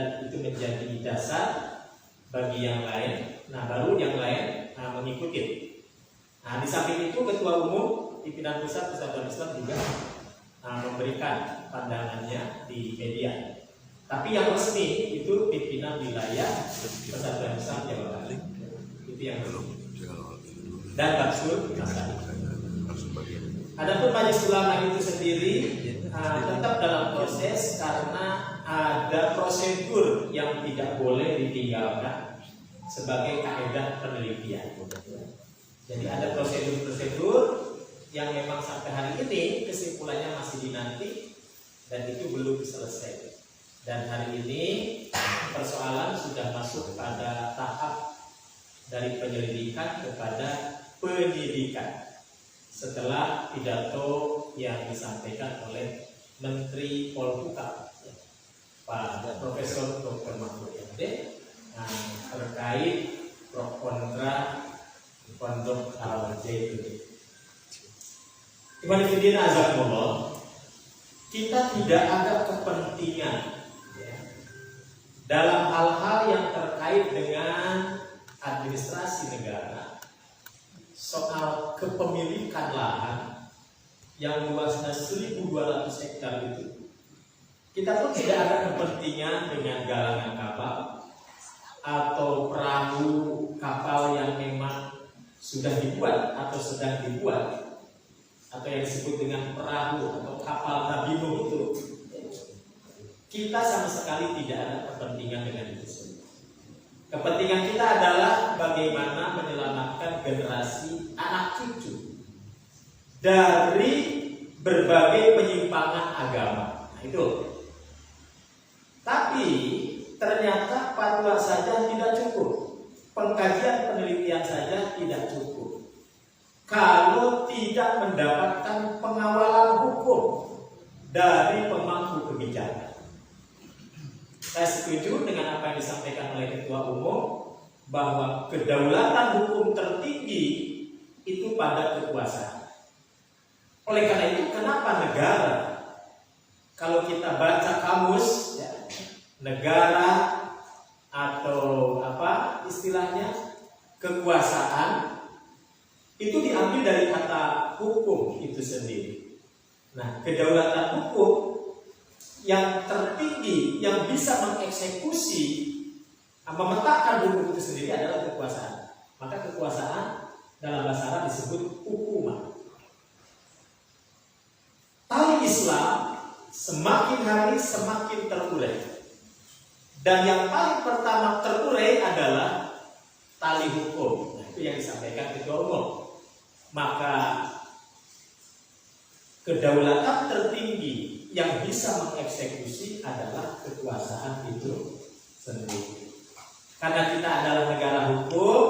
dan itu menjadi dasar bagi yang lain. Nah, baru yang lain mengikuti. Nah, di samping itu Ketua Umum Pimpinan Pusat Persatuan Islam juga memberikan pandangannya di media. Tapi yang resmi itu pimpinan wilayah Persatuan Islam Jawa Barat. Itu yang belum. Dan Baksul Masari. Adapun Majelis Ulama itu sendiri tetap dalam proses karena ada prosedur yang tidak boleh ditinggalkan sebagai kaidah penelitian. Jadi ada prosedur-prosedur yang memang sampai hari ini kesimpulannya masih dinanti dan itu belum selesai. Dan hari ini persoalan sudah masuk pada tahap dari penyelidikan kepada penyidikan setelah pidato yang disampaikan oleh Menteri Polhukam Pak Profesor Dr. Mahfud MD terkait pro kontra Pondok Al-Zaitun. Ibn Fiddin Azakumullah, kita tidak ada kepentingan dalam hal-hal yang terkait dengan administrasi negara, soal kepemilikan lahan yang luasnya 1.200 hektar itu. Kita pun tidak ada kepentingan dengan galangan kapal atau perahu kapal yang memang sudah dibuat atau sedang dibuat, atau yang disebut dengan perahu atau kapal Nabi Nuh itu. Kita sama sekali tidak ada kepentingan dengan itu semua. Kepentingan kita adalah bagaimana menyelamatkan generasi anak cucu dari berbagai penyimpangan agama. Nah, itu. Tapi ternyata fatwa saja tidak cukup. Pengkajian penelitian saja tidak cukup. Kalau tidak mendapatkan pengawalan hukum dari pemangku kebijakan. Saya setuju dengan apa yang disampaikan oleh Ketua Umum bahwa kedaulatan hukum tertinggi itu pada kekuasaan. Oleh karena itu, kenapa negara? Kalau kita baca kamus, ya, negara atau apa istilahnya kekuasaan itu diambil dari kata hukum itu sendiri. Nah, kedaulatan hukum yang tertinggi yang bisa mengeksekusi, memetakan hukum itu sendiri adalah kekuasaan. Maka kekuasaan dalam bahasa Arab disebut hukuman. Tali Islam semakin hari semakin terurai. Dan yang paling pertama terurai adalah tali hukum. Nah, itu yang disampaikan Ketua Umum. Maka kedaulatan tertinggi yang bisa mengeksekusi adalah kekuasaan itu sendiri. Karena kita adalah negara hukum,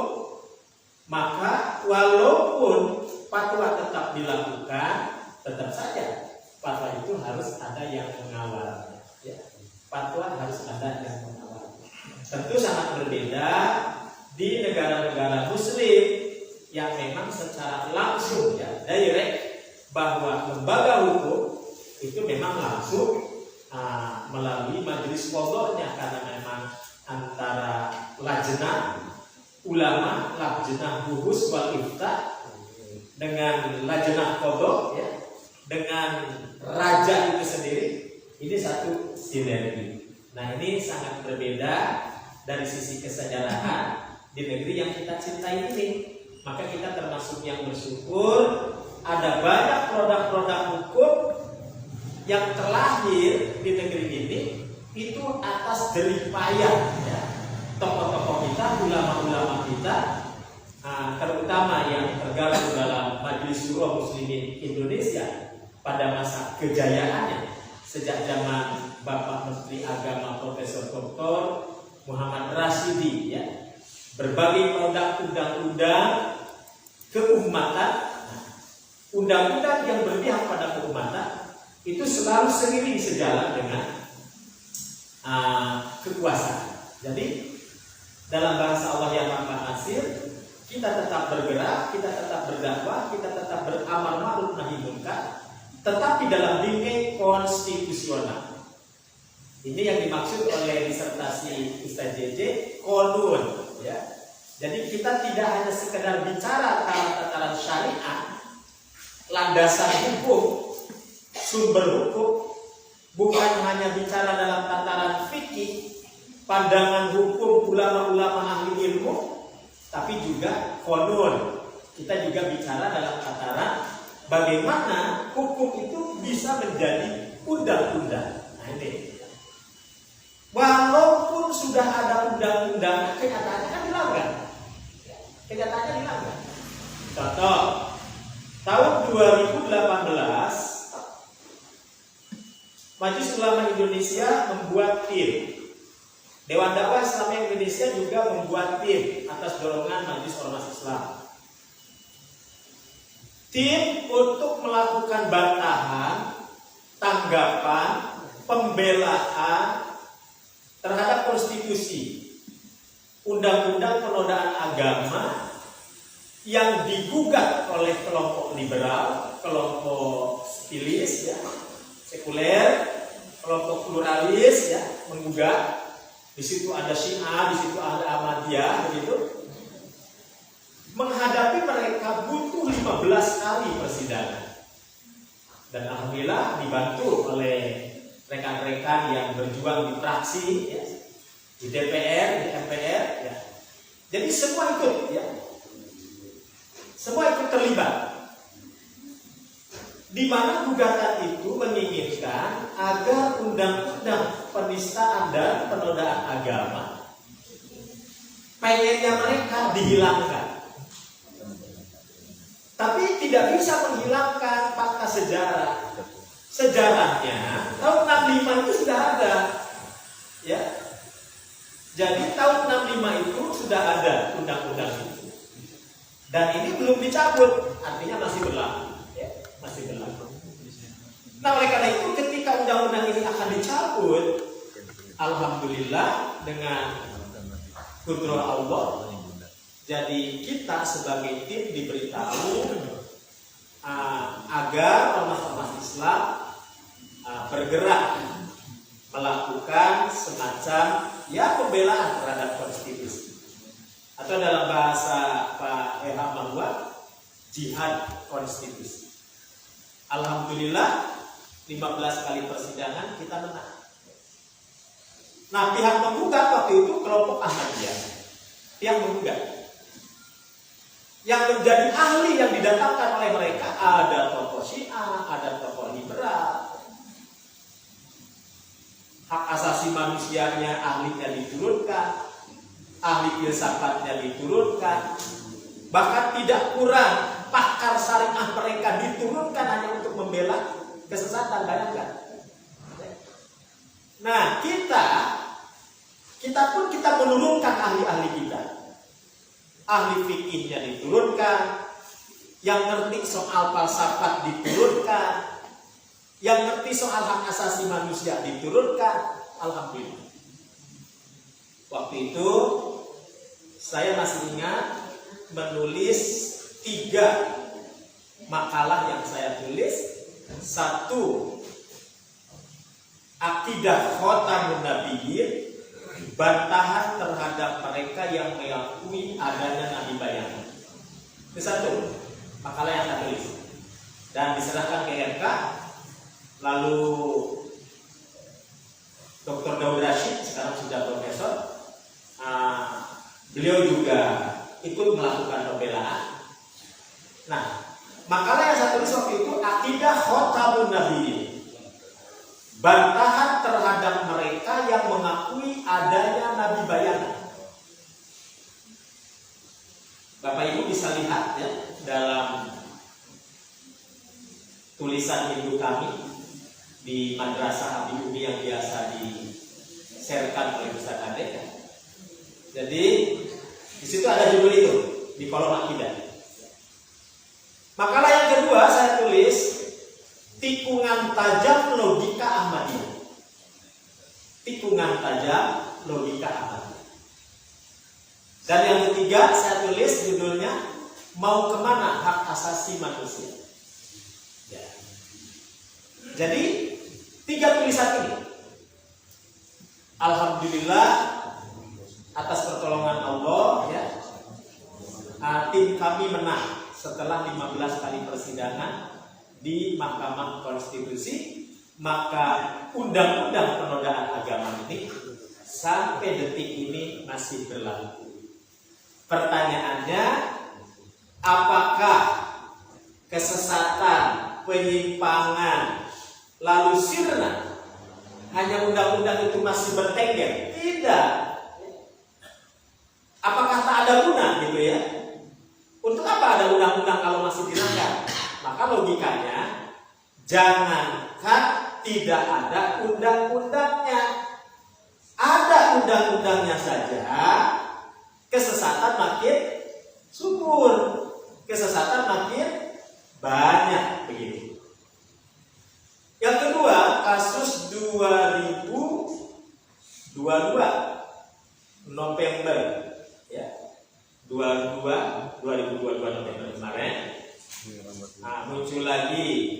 maka walaupun fatwa tetap dilakukan, tetap saja fatwa itu harus ada yang mengawal. Ya. Fatwa harus ada yang mengawal. Tentu sangat berbeda di negara-negara Muslim yang memang secara langsung, ya, direct, bahwa lembaga hukum itu memang langsung melalui majelis qadha-nya, karena memang antara lajnah ulama, lajnah buhus wal ifta dengan lajnah qadha, ya, dengan raja itu sendiri, ini satu sinergi. Nah, ini sangat berbeda dari sisi kesejarahan di negeri yang kita cintai ini. Maka kita termasuk yang bersyukur ada banyak produk-produk hukum yang terlahir di negeri ini itu atas jeripayah, ya, tokoh-tokoh kita, ulama-ulama kita, terutama yang tergabung dalam Majelis Syuro Muslimin Indonesia pada masa kejayaannya sejak zaman Bapak Menteri Agama Profesor Dr. Muhammad Rasidi, ya, berbagai produk undang-undang keumatan, undang-undang yang berpihak pada keumatan itu selalu seiring sejalan dengan kekuasaan. Jadi dalam bahasa Allah yang Maha Asir, kita tetap bergerak, kita tetap berdakwah, kita tetap beramal ma'ruf nahi munkar, tetapi dalam bingkai konstitusional. Ini yang dimaksud oleh disertasi Ustaz JJ, qanun, ya. Jadi kita tidak hanya sekedar bicara dalam tataran syariat, landasan hukum, sumber hukum, bukan hanya bicara dalam tataran fikih, pandangan hukum ulama-ulama ahli ilmu, tapi juga qanun. Kita juga bicara dalam tataran bagaimana hukum itu bisa menjadi undang-undang. Nah ini. Walaupun sudah ada undang-undang, kenyataannya kan dilanggar. Kenyataannya dilanggar. Contoh, tahun 2018, Majelis Ulama Indonesia membuat tim. Dewan Dakwah Islam Indonesia juga membuat tim atas dorongan Majelis Ormas Islam. Tim untuk melakukan bantahan, tanggapan, pembelaan terhadap konstitusi, undang-undang penodaan agama yang digugat oleh kelompok liberal, kelompok sivilis, ya, sekuler, kelompok pluralis, ya, menggugat. Di situ ada Syiah, di situ ada Ahmadiyah, begitu. Menghadapi mereka butuh 15 kali persidangan. Dan alhamdulillah dibantu oleh rekan-rekan yang berjuang di fraksi, ya, di DPR, di MPR, ya. Jadi semua ikut, ya. Semua ikut terlibat. Di mana gugatan itu menginginkan agar undang-undang penistaan dan penodaan agama pengennya mereka dihilangkan. Tapi tidak bisa menghilangkan fakta sejarah. Sejarahnya tahun 65 itu sudah ada, ya. Jadi tahun 65 itu sudah ada undang-undang itu, dan ini belum dicabut, artinya masih berlaku, ya, masih berlaku. Nah, oleh karena itu ketika undang-undang ini akan dicabut, alhamdulillah dengan kudrah Allah, jadi kita sebagai tim diberitahu agar ormas-ormas Islam bergerak melakukan semacam, ya, pembelaan terhadap konstitusi, atau dalam bahasa Pak Ilham Mahwa, jihad konstitusi. Alhamdulillah 15 kali persidangan kita menang. Nah, pihak menggugat waktu itu kelompok Ahmadiyah yang menggugat. Yang menjadi ahli yang didatangkan oleh mereka ada tokoh Syiah, ada tokoh liberal. Hak asasi manusianya ahlinya diturunkan, ahli filsafatnya diturunkan, bahkan tidak kurang pakar syariah mereka diturunkan hanya untuk membela kesesatan, bayangkan. Nah, kita pun menurunkan ahli-ahli kita. Ahli fikihnya diturunkan, yang ngerti soal falsafat diturunkan, yang ngerti soal hak asasi manusia diturunkan. Alhamdulillah. Waktu itu saya masih ingat menulis 3 makalah yang saya tulis. 1, akidah khotamun nabiyyin, bantahan terhadap mereka yang mengakui adanya nabi bayangan. Itu 1 makalah yang saya tulis dan diserahkan ke MK. Lalu Dr. Daud Rashid, sekarang sudah profesor, beliau juga ikut melakukan pembelaan. Nah, makalah yang saya tulis waktu itu akidah khotamun nabiyyin, bantahan terhadap mereka yang mengakui adanya nabi bayangan. Bapak Ibu bisa lihat, ya, dalam tulisan ibu kami di Madrasah Habib Umi yang biasa di-sharekan oleh Ustaz Ade, ya. Jadi di situ ada judul itu di kolom akidah. Makalah yang kedua saya tulis tikungan tajam logika Ahmadiyah. Tikungan tajam logika Ahmadiyah. Dan yang ketiga saya tulis judulnya mau kemana hak asasi manusia. Ya. Jadi 3 tulisan ini Alhamdulillah atas pertolongan Allah ya, tim kami menang setelah 15 kali persidangan di Mahkamah Konstitusi. Maka undang-undang penodaan agama ini sampai detik ini masih berlaku. Pertanyaannya, apakah kesesatan, penyimpangan, lalu sirna hanya undang-undang itu masih bertengger? Tidak. Apakah tak ada guna gitu ya? Untuk apa ada undang-undang kalau masih dilanggar? Maka logikanya, jangankan tidak ada undang-undangnya, ada undang-undangnya saja, kesesatan makin subur, kesesatan makin banyak begitu. Yang kedua, kasus 2022 November ya, 2022 November kemarin, muncul lagi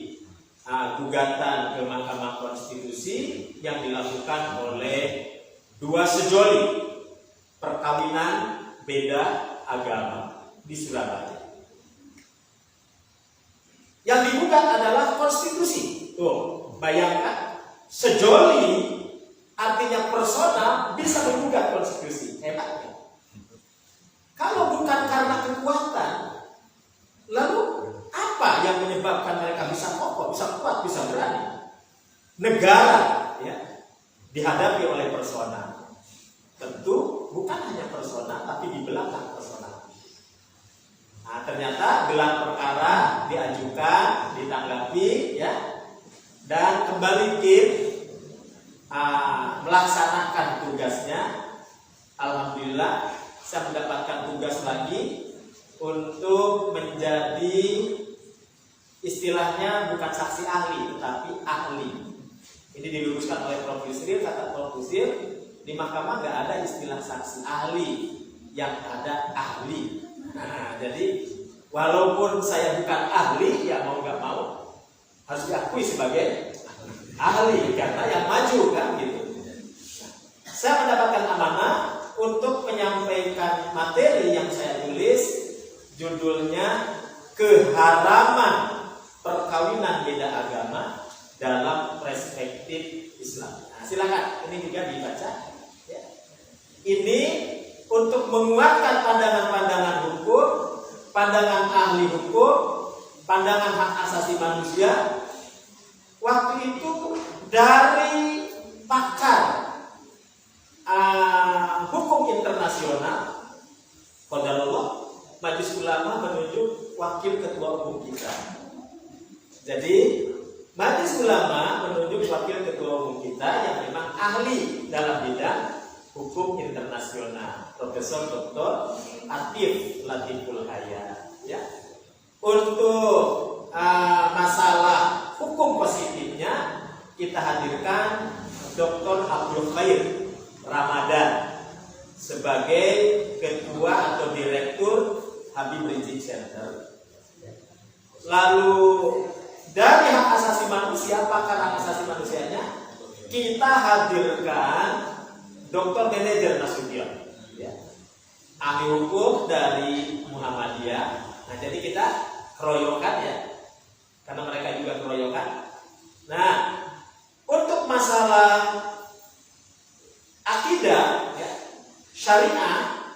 gugatan ke Mahkamah Konstitusi yang dilakukan oleh dua sejoli perkawinan beda agama di Surabaya. Yang digugat adalah konstitusi. Tuh, bayangkan, sejoli artinya personal bisa menggugat konstitusi. Hebatnya. Kalau bukan karena kekuatan, lalu apa yang menyebabkan mereka bisa kokoh, bisa kuat, bisa berani? Negara ya dihadapi oleh personal. Tentu bukan hanya personal, tapi di belakang personal. Nah, ternyata gelar perkara diajukan, ditanggapi ya, dan kembali tim melaksanakan tugasnya. Alhamdulillah saya mendapatkan tugas lagi untuk menjadi, istilahnya bukan saksi ahli tetapi ahli. Ini diluruskan oleh Prof. Yusril. Kata Prof. Yusril, di mahkamah nggak ada istilah saksi ahli, yang ada ahli. Nah, jadi walaupun saya bukan ahli, ya mau nggak mau harus diakui sebagai ahli karena yang maju kan gitu. Saya mendapatkan amanah untuk menyampaikan materi yang saya tulis, judulnya keharaman perkawinan beda agama dalam perspektif Islam. Nah, silakan ini juga dibaca. Ya. Ini untuk menguatkan pandangan-pandangan hukum, pandangan ahli hukum, pandangan hak asasi manusia. Waktu itu dari pakar hukum internasional, qadarullah, Majelis Ulama menunjuk wakil ketua umum kita. Jadi Majelis Ulama menunjuk wakil ketua umum kita yang memang ahli dalam bidang hukum internasional, Profesor Dr. Atif Latiful Haya. Ya. Untuk masalah hukum positifnya kita hadirkan Dr. Abdul Khair Ramadan sebagai ketua atau direktur Habib Rizik Center. Lalu dari hak asasi manusia, pakar hak asasi manusianya, kita hadirkan Dr. Manager Nasution, ya, ahli hukum dari Muhammadiyah. Nah, jadi kita keroyokan ya, karena mereka juga keroyokan. Nah, untuk masalah akidah, ya, syariah,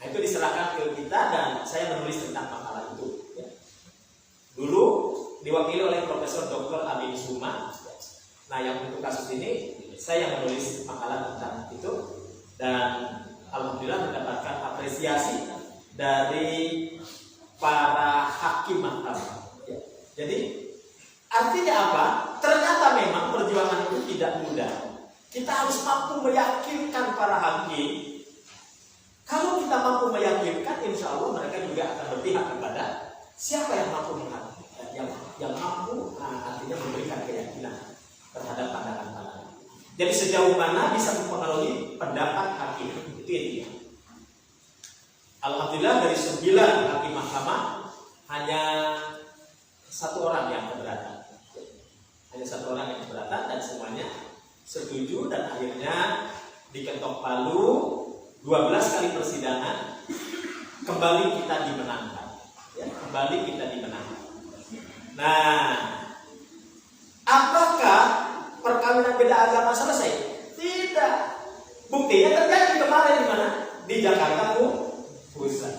nah itu diserahkan ke kita dan saya menulis tentang makalah itu. Ya. Dulu diwakili oleh Profesor Dr. Amin Suma. Nah, yang untuk kasus ini saya menulis makalah tentang itu dan alhamdulillah mendapatkan apresiasi dari para hakim mahkamah. Ya. Jadi artinya apa? Ternyata memang perjuangan itu tidak mudah. Kita harus mampu meyakinkan para hakim. Kalau kita mampu meyakinkan, insya Allah mereka juga akan berpihak kepada siapa yang mampu yang mampu, artinya memberikan keyakinan terhadap pandangan-pandangan. Jadi sejauh mana bisa mempengaruhi pendapat hakim, itu intinya. Alhamdulillah dari 9 hakim mahkamah hanya 1 orang yang keberatan. Hanya 1 orang yang keberatan dan semuanya setuju dan akhirnya diketok palu, 12 kali persidangan, kembali kita dimenangkan. Ya, kembali kita dimenangkan. Nah, apakah perkawinan beda agama selesai? Tidak. Buktinya terjadi kemarin di mana? Di Jakarta Pusat.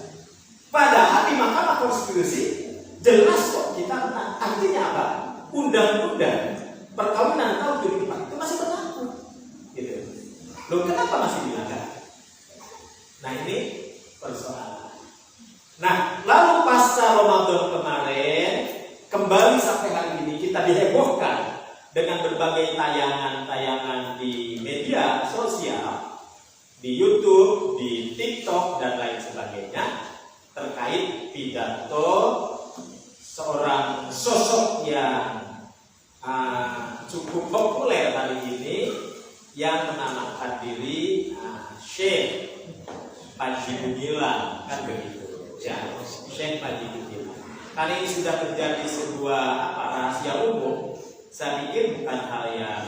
Padahal di Mahkamah Konstitusi jelas kok kita menang. Artinya apa? Undang-undang perkawinan tahun 2004 itu masih berlaku. Gitu. Loh, kenapa masih dilanggar? Nah, ini persoalan. Nah, lalu pasca Ramadan kemarin, kembali sampai hari ini kita dihebohkan dengan berbagai tayangan-tayangan di media sosial, di YouTube, di TikTok, dan lain sebagainya, terkait pidato seorang sosok yang cukup populer hari ini, yang menamakan diri Syekh Panji Gumilang, kan begitu ya, Syekh Panji Gumilang. Karena ini sudah menjadi sebuah rahasia umum, saya pikir bukan hal yang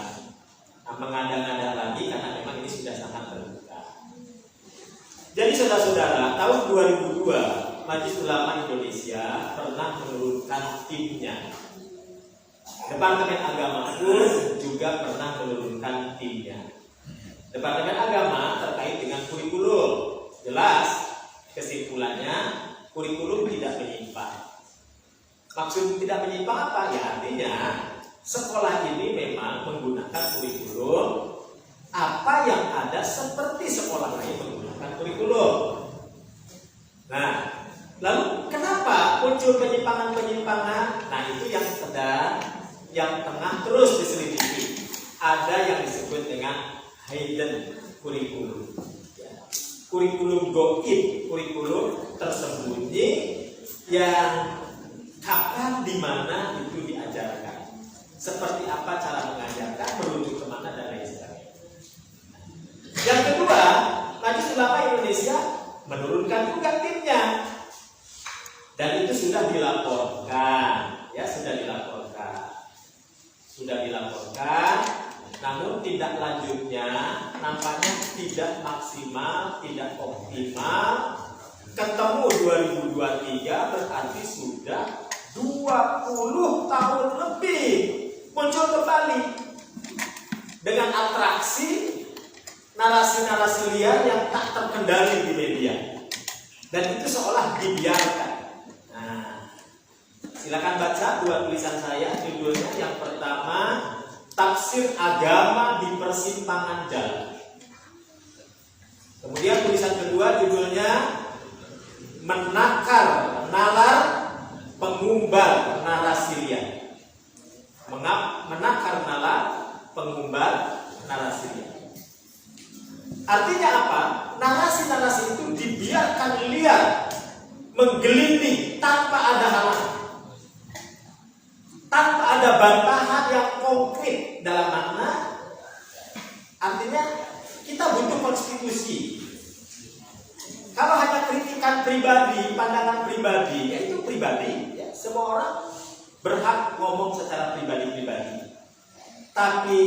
mengada-ngada lagi, karena memang ini sudah sangat terbuka. Jadi saudara-saudara, tahun 2002 Majelis Ulama Indonesia pernah menurunkan timnya. Departemen Agama pun juga pernah menurunkan timnya. Departemen Agama terkait dengan kurikulum. Jelas kesimpulannya, kurikulum tidak menyimpang. Maksud tidak menyimpang apa? Ya, artinya sekolah ini memang menggunakan kurikulum apa yang ada seperti sekolah lain menggunakan kurikulum. Nah, lalu kenapa muncul penyimpangan-penyimpangan? Nah, itu yang tengah terus diselidiki. Ada yang disebut dengan hidden kurikulum. Kurikulum goib, kurikulum tersembunyi yang kapan, di mana itu diajarkan, seperti apa cara mengajarkan, merujuk kemana, dan lain sebagainya. Yang kedua, Majelis Ulama Indonesia menurunkan juga timnya, dan itu sudah dilaporkan, ya, sudah dilaporkan. Namun tindak lanjutnya nampaknya tidak maksimal, tidak optimal. Ketemu 2023 berarti sudah 20 tahun lebih muncul kembali dengan atraksi narasi-narasi liar yang tak terkendali di media, dan itu seolah dibiarkan. Nah, silakan baca dua tulisan saya, judulnya yang pertama, Tafsir Agama di Persimpangan Jalan. Kemudian tulisan kedua judulnya Menakar Nalar Pengumbar Narasi Liar. Menakar nalar pengumbar narasi liar. Artinya apa? Narasi-narasi itu dibiarkan liar, menggelinding tanpa ada halangan, tanpa ada bantahan yang konkret. Dalam makna, artinya kita butuh konstitusi. Kalau hanya kritikan pribadi, pandangan pribadi, ya itu pribadi, ya. Semua orang berhak ngomong secara pribadi-pribadi. Tapi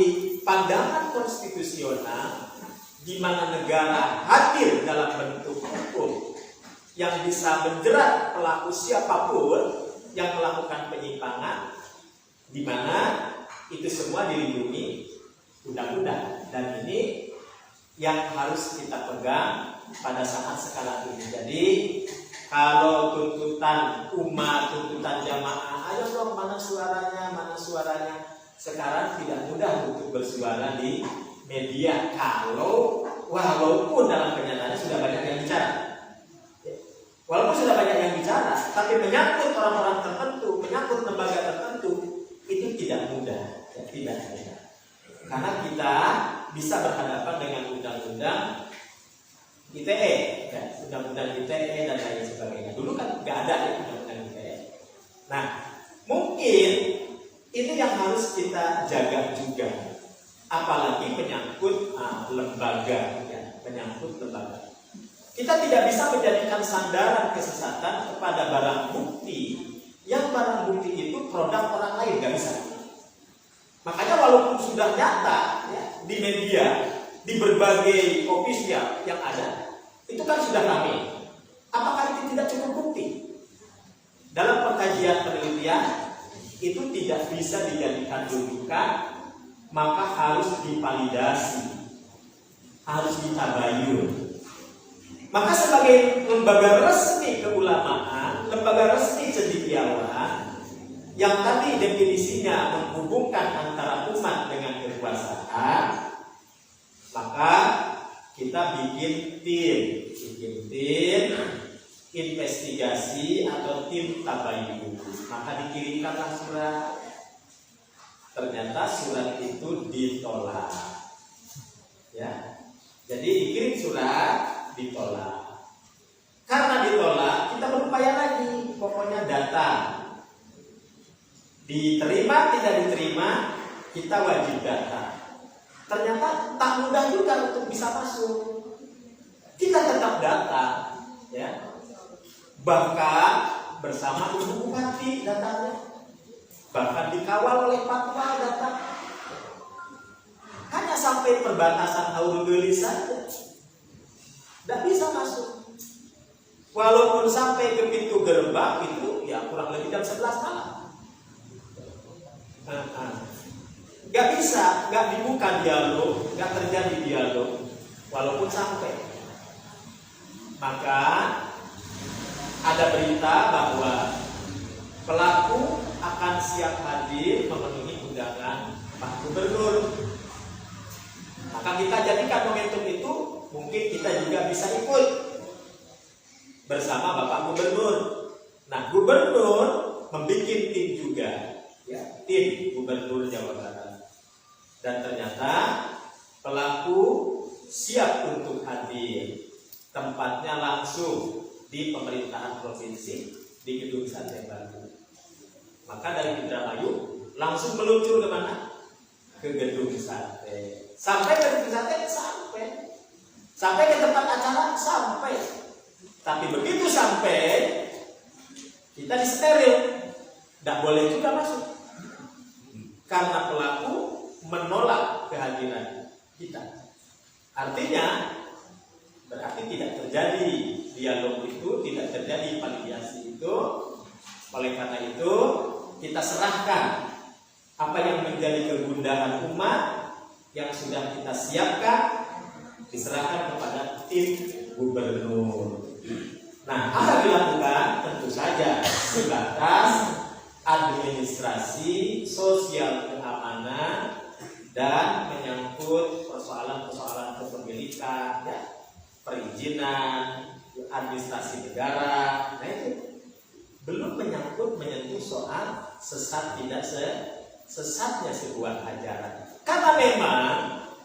pandangan konstitusional, di mana negara hadir dalam bentuk hukum yang bisa menjerat pelaku siapapun yang melakukan penyimpangan, di mana itu semua dilindungi undang-undang, dan ini yang harus kita pegang pada saat sekarang ini. Jadi kalau tuntutan umat, tuntutan jamaah, ayo dong, mana suaranya, sekarang tidak mudah untuk bersuara di media. Walaupun dalam kenyataannya sudah banyak yang bicara, tapi menyangkut orang-orang tertentu, menyangkut lembaga tertentu, itu tidak mudah, ya, tidak mudah. Karena kita bisa berhadapan dengan undang-undang ITE, ya, undang-undang ITE dan lain sebagainya. Dulu kan nggak ada ya undang-undang ITE. Nah, mungkin ini yang harus kita jaga juga, apalagi menyangkut lembaga, ya, menyangkut lembaga. Kita tidak bisa menjadikan sandaran kesesatan kepada barang bukti yang barang bukti itu produk orang lain, nggak bisa. Makanya walaupun sudah nyata, ya, di media di berbagai ofisial yang ada, itu kan sudah ramai. Apakah itu tidak cukup bukti? Dalam pengkajian penelitian, itu tidak bisa dijadikan rujukan, maka harus divalidasi, harus ditabayun. Maka sebagai lembaga resmi keulamaan, lembaga resmi cendekiawan, yang tadi definisinya menghubungkan antara umat dengan kekuasaan, maka kita bikin tim investigasi atau tim tabayun. Maka dikirimkanlah surat. Ternyata surat itu ditolak. Ya, jadi dikirim surat, ditolak. Karena ditolak, kita berupaya lagi. Pokoknya data diterima tidak diterima, kita wajib data. Ternyata tak mudah juga untuk bisa masuk. Kita tetap data, ya. Bahkan bersama ibu bupati datanya, bahkan dikawal oleh fatwa data. Hanya sampai perbatasan Haurgelis saja, tidak bisa masuk. Walaupun sampai ke pintu gerbang itu, ya kurang lebih jam 11 malam. Gak bisa, gak dibuka dialog, gak terjadi dialog, walaupun sampai. Maka ada berita bahwa pelaku akan siap hadir memenuhi undangan Pak Gubernur. Maka kita jadikan momentum itu, mungkin kita juga bisa ikut bersama Bapak Gubernur. Nah, Gubernur membuat tim juga, ya, tim Gubernur Jawa Barat. Dan ternyata pelaku siap untuk hadir. Tempatnya langsung di pemerintahan provinsi di Gedung Sate Batu. Maka dari Indramayu langsung meluncur ke mana? Ke Gedung Sate. Sampai ke Gedung Sate sampai ke tempat acara sampai. Tapi begitu sampai kita disteril, tidak boleh juga masuk karena pelaku menolak kehadiran kita. Artinya berarti tidak terjadi dialog itu, tidak terjadi validasi itu. Oleh karena itu kita serahkan apa yang menjadi kegundahan umat yang sudah kita siapkan, diserahkan kepada tim gubernur. Nah, apa dilakukan? Tentu saja sebatas administrasi, sosial keamanan, dan menyangkut persoalan-persoalan kepemilikan, ya, perizinan, administrasi negara. Nah, itu belum menyentuh soal sesat tidak sesatnya sebuah ajaran. Karena memang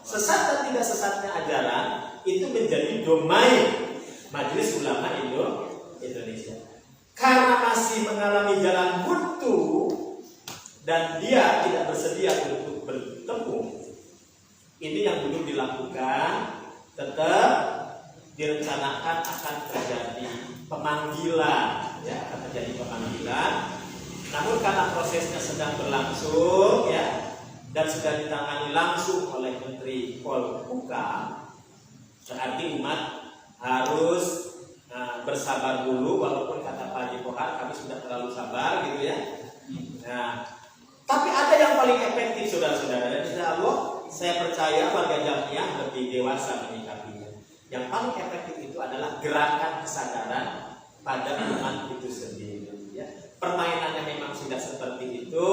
sesat dan tidak sesatnya ajaran itu menjadi domain Majelis Ulama Indonesia. Karena masih mengalami jalan buntu dan dia tidak bersedia untuk bertemu, ini yang belum dilakukan. Tetap direncanakan akan terjadi pemanggilan, ya, akan terjadi pemanggilan. Namun karena prosesnya sedang berlangsung, ya, dan sudah ditangani langsung oleh Menteri Polhukam, berarti umat harus bersabar dulu. Walaupun kata Pak Jipohan kami sudah terlalu sabar, gitu ya. Nah, tapi ada yang paling efektif, saudara-saudara, dan insya Allah saya percaya warga Jamiyah lebih dewasa menyikapinya. Yang paling efektif itu adalah gerakan kesadaran pada umat itu sendiri, ya. Permainannya memang sudah seperti itu.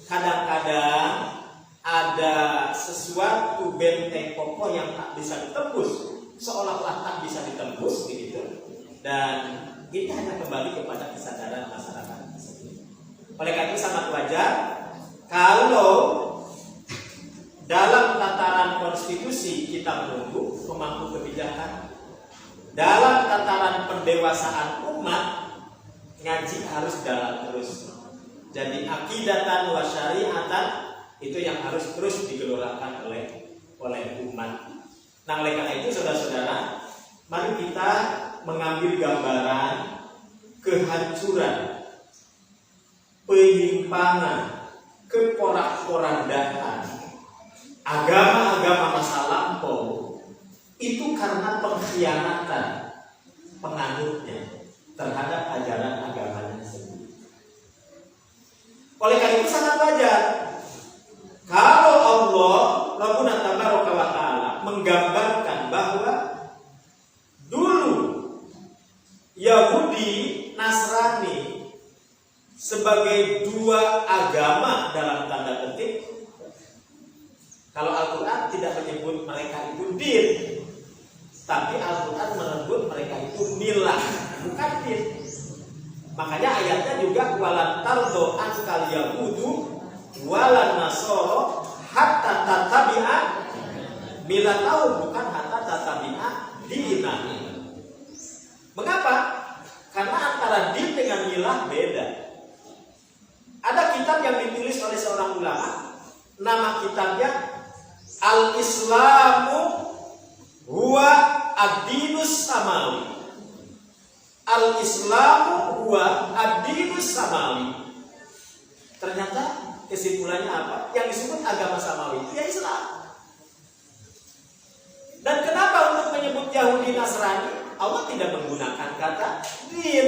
Kadang-kadang ada sesuatu benteng kokoh yang tak bisa ditembus, seolah-olah tak bisa ditembus, gitu. Dan ini hanya kembali kepada kesadaran masyarakat sendiri. Oleh karena itu sangat wajar kalau dalam tataran konstitusi kita menunggu pemangku kebijakan, dalam tataran pendewasaan umat ngaji harus jalan terus. Jadi akidatan wa syariatan itu yang harus terus digelolakan oleh umat. Nah, oleh karena itu saudara-saudara, mari kita mengambil gambaran kehancuran, penyimpangan, keporak-porandaan agama-agama masa lampau itu karena pengkhianatan penganutnya terhadap ajaran agamanya sendiri. Oleh karena itu sangat wajar kalau Allah Rabbuna Tabaraka wa Ta'ala menggambarkan bahwa dulu Yahudi Nasrani sebagai dua agama dalam tanda petik. Kalau Al-Quran tidak menyebut mereka itu din, tapi Al-Quran menyebut mereka itu milah, bukan din. Makanya ayatnya juga walan tardo ankal yahudu walan nasoro hatta tatabi'a milatahu, bukan hatta tatabi'a dinah. Mengapa? Karena antara din dengan milah beda. Ada kitab yang ditulis oleh seorang ulama, nama kitabnya Al-Islamu huwa ad-dinus samawi. Al-Islamu huwa ad-dinus samawi. Ternyata kesimpulannya apa? Yang disebut agama samawi itu ya Islam. Dan kenapa untuk menyebut Yahudi Nasrani Allah tidak menggunakan kata din,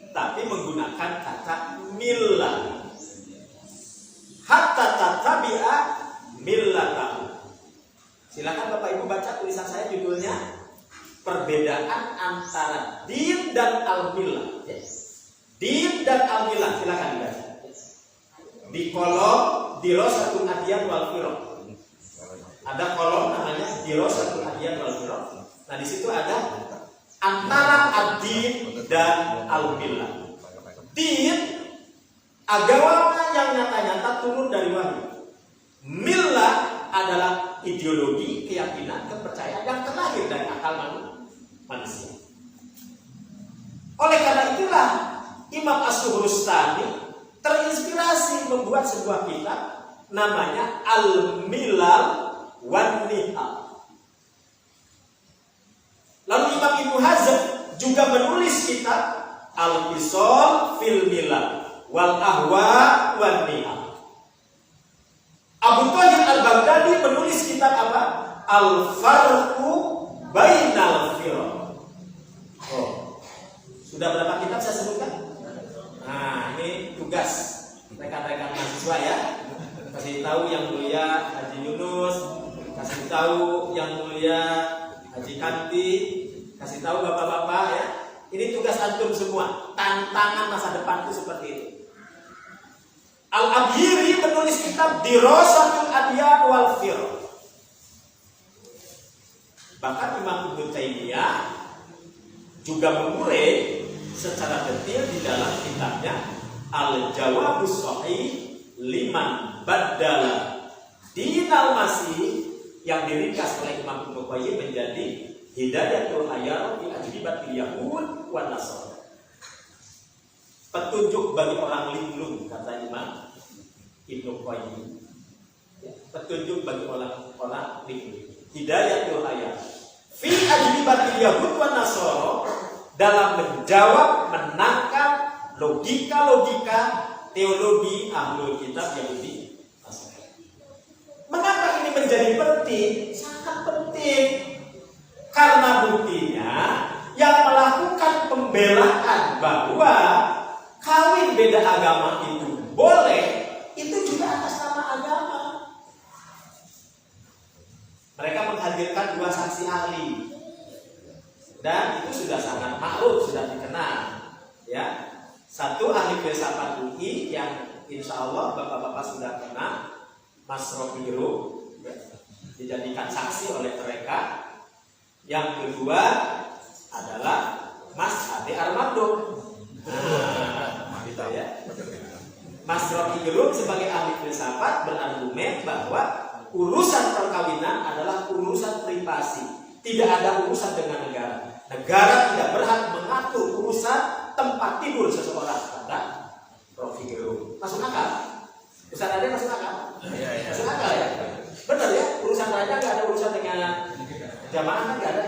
tapi menggunakan kata millah. Hatta tatabi'a millatahu. Silakan Bapak Ibu baca tulisan saya, judulnya Perbedaan Antara Din dan Al-Millah. Din dan Al-Millah, silakan dibaca. Di kolom Dirasatul Adyan wal Firaq. Ada kolom namanya Dirasatul Adyan wal Firaq. Nah, di situ ada antara ad-din dan al-millah. Din agama yang nyata-nyata turun dari wahyu. Millah adalah ideologi, keyakinan, kepercayaan yang terlahir dari akal manusia. Oleh karena itulah Imam As-Suhrustani terinspirasi membuat sebuah kitab namanya Al-Milal wan Nihal. Lalu Imam Ibnu Hazm juga menulis kitab Al-Fisal fil Milal wal Ahwa wan Nihal. Abu Thahir Al-Baghdadi menulis kitab apa? Al-Farqu Bainal Firaq. Oh, sudah berapa kitab saya sebutkan? Nah, ini tugas rekan-rekan mahasiswa ya. Kasih tahu yang mulia Haji Yunus, kasih tahu yang mulia Haji Kanti, kasih tahu bapak-bapak ya. Ini tugas antum semua. Tantangan masa depan itu seperti itu. Al-Abhiri menulis kitab Dirasatul Adyan wal Firaq. Bahkan Imam Ibnu Taimiyah juga mengurai secara detail di dalam kitabnya Al-Jawabus Shahih liman baddala dinal masih, yang diringkas oleh Imam Ibnu Qayyim menjadi Hidayatul Hayar fi ajribatil Yahud wan Nasara. Petunjuk bagi orang linglung, kata Imam Ibnu Qayyim. Petunjuk bagi orang linglung. Hidayatul Hayar fi ajribatil Yahud wan Nasara, dalam menjawab, menangkap logika-logika teologi ahlul kitab Yahudi. Mengapa ini menjadi penting? Sangat penting. Karena buktinya yang melakukan pembelaan bahwa kawin beda agama itu boleh, itu juga atas nama agama. Mereka menghadirkan dua saksi ahli, dan itu sudah sangat maklum, sudah dikenal ya. Satu ahli filsafat UI yang insya Allah bapak-bapak sudah kenal, Mas Rofiru, ya, dijadikan saksi oleh mereka. Yang kedua adalah Mas Ade Armando. Nah, gitu ya. Mas Rofiru sebagai ahli filsafat berargumen bahwa urusan perkawinan adalah urusan privasi, tidak ada urusan dengan negara. Negara tidak berhak mengatur urusan tempat tidur seseorang, kata Rofiru. Masuk akal? Ustaz Ade masuk akal? Masuk akal ya? Benar ya? Urusan raja nggak ada urusan dengan jamaah, kan nggak ada.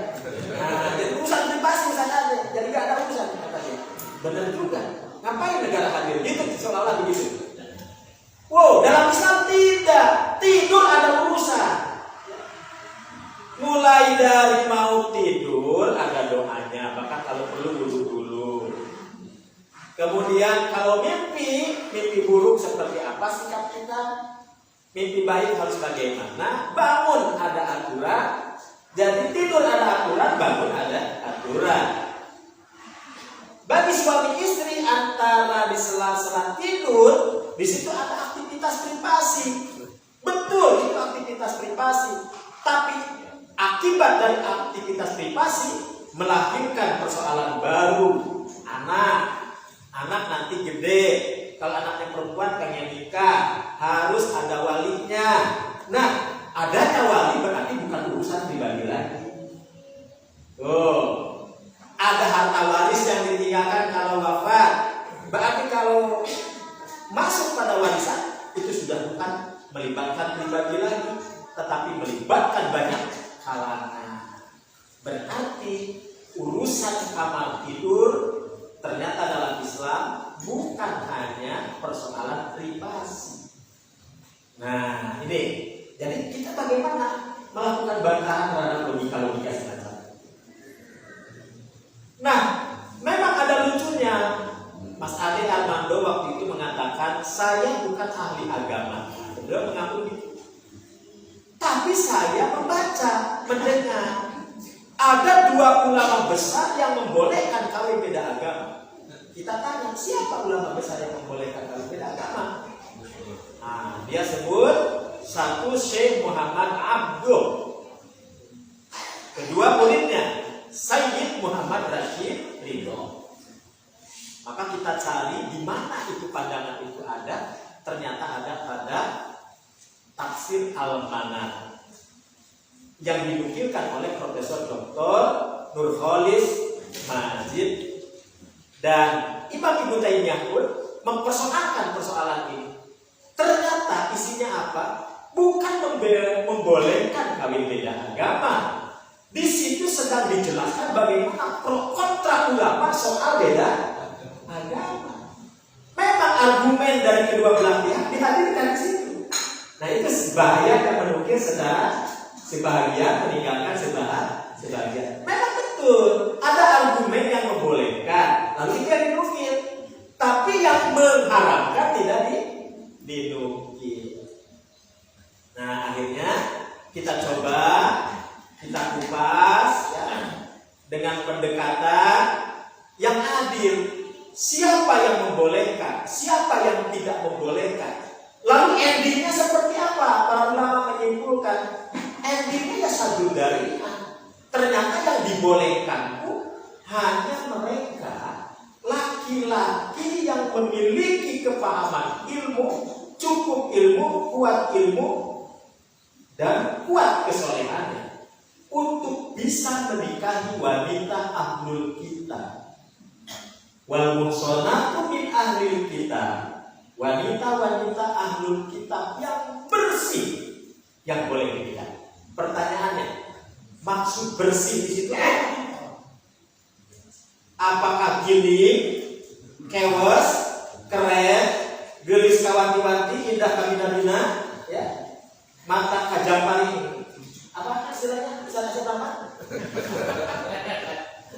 Nah, jadi urusan privasi Ustaz Ade, jadi nggak ada urusan, katanya. Benar juga. Ngapain negara hadir? Gitu seolah-olah begitu. Wow, dalam Islam tidak. Tidur ada urusan. Mulai dari mau tidur ada doanya, bahkan kalau perlu wudhu dulu. Kemudian kalau mimpi buruk seperti apa sikap kita? Mimpi baik harus bagaimana? Bangun ada aturan. Jadi tidur ada aturan, bangun ada aturan. Bagi suami istri antara di sela-sela tidur, di situ ada aktivitas privasi. Betul, itu aktivitas privasi. Tapi akibat dari aktivitas privasi melahirkan persoalan baru. Anak nanti gede. Kalau anaknya perempuan pengen nikah, harus ada walinya. Nah, adanya wali berarti bukan urusan pribadi lagi. Ada harta waris yang ditinggalkan kalau wafat. Berarti kalau masuk pada warisan itu sudah bukan melibatkan pribadi lagi, tetapi melibatkan banyak kalangan. Berarti urusan kamar tidur ternyata dalam Islam bukan hanya persoalan privasi. Nah, ini. Jadi kita bagaimana melakukan bantahan terhadap logika-logika semacam. Nah, memang ada lucunya. Mas Ade Armando waktu itu mengatakan, saya bukan ahli agama. Beliau mengaku gitu. Tapi saya membaca, mendengar. Ada 2 ulama besar yang membolehkan kawin beda agama. Kita tanya, siapa ulama besar yang membolehkan kawin beda agama? Nah, dia sebut satu Syekh Muhammad Abdul. Kedua muridnya Sayyid Muhammad Rashid Ridho. Maka kita cari di mana itu pandangan itu ada. Ternyata ada pada Tafsir Al-Manar yang dinukilkan oleh Profesor Dr. Nurholis Majid, dan Imam Ibnu Taimiyah pun mempersoalkan persoalan ini. Ternyata isinya apa? Bukan membolehkan kawin beda agama. Di situ sedang dijelaskan bagaimana pro kontra ulama soal beda agama. Memang argumen dari kedua belah pihak dihadirkan di situ. Nah, itu sebahagia menukil sebahagian meninggalkan sebahagian. Memang betul ada argumen yang membolehkan, lalu dia dinukil. Tapi yang mengharapkan tidak dinukil. Nah, akhirnya kita coba kita kupas ya, dengan pendekatan yang adil. Siapa yang membolehkan, siapa yang tidak membolehkan. Lalu endingnya seperti apa? Para ulama menyimpulkan endingnya ya satu dari ternyata yang dibolehkan hanya mereka laki-laki yang memiliki kepahaman ilmu, cukup ilmu, kuat ilmu, dan kuat kesolehannya untuk bisa menikahi wanita ahlul kitab. Wal muhsanatu min ahlil kitab. Wanita-wanita ahlul kitab yang bersih yang boleh dinikahi. Pertanyaannya, maksud bersih di situ apa? Apakah giling, kewes, keren, gelis kawanti-wanti, indah kamina-mina, ya, mata kajampari, apa istilahnya? Bisa nasi apa?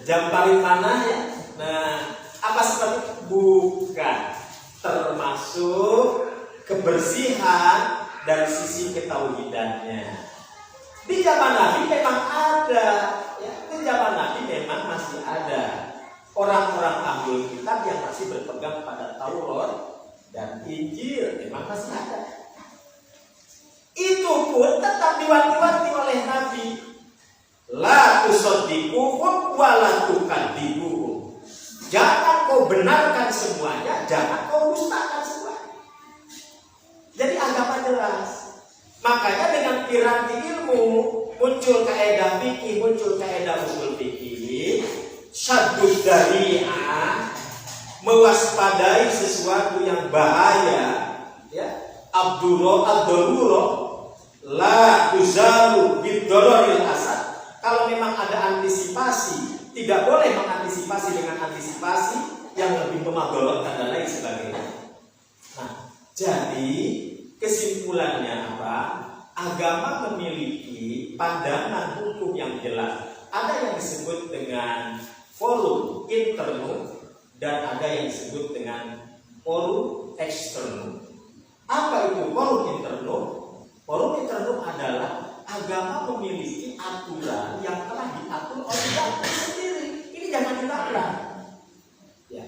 Jampari panah ya. Nah, apa seperti itu? Bukan. Termasuk kebersihan dari sisi ketauhidannya. Di zaman Nabi memang ada, ya, di zaman Nabi memang masih ada orang-orang ahlul kitab yang masih berpegang pada Taurat dan Injil, memang masih ada. Itu pun tetap diwanti-wanti oleh Nabi. La tusaddiquhum wa la tukadzibuhum. Jangan kau benarkan semuanya, jangan kau dustakan semuanya. Jadi agama jelas. Makanya dengan piranti ilmu muncul kaidah fikih, muncul kaidah usul fikih, syaddud dari'ah, mewaspadai sesuatu yang bahaya, ya. Ad-darurah la tuzalu bid-dararil asad. Kalau memang ada antisipasi, tidak boleh mengantisipasi dengan antisipasi yang lebih memadorotkan dan lain sebagainya. Nah, jadi kesimpulannya apa? Agama memiliki pandangan hukum yang jelas. Ada yang disebut dengan forum internum dan ada yang disebut dengan forum eksternum. Apa itu forum internum? Forum internum adalah agama memiliki aturan yang telah diatur oleh Tuhan sendiri. Ini jangan ditabrak. Ya.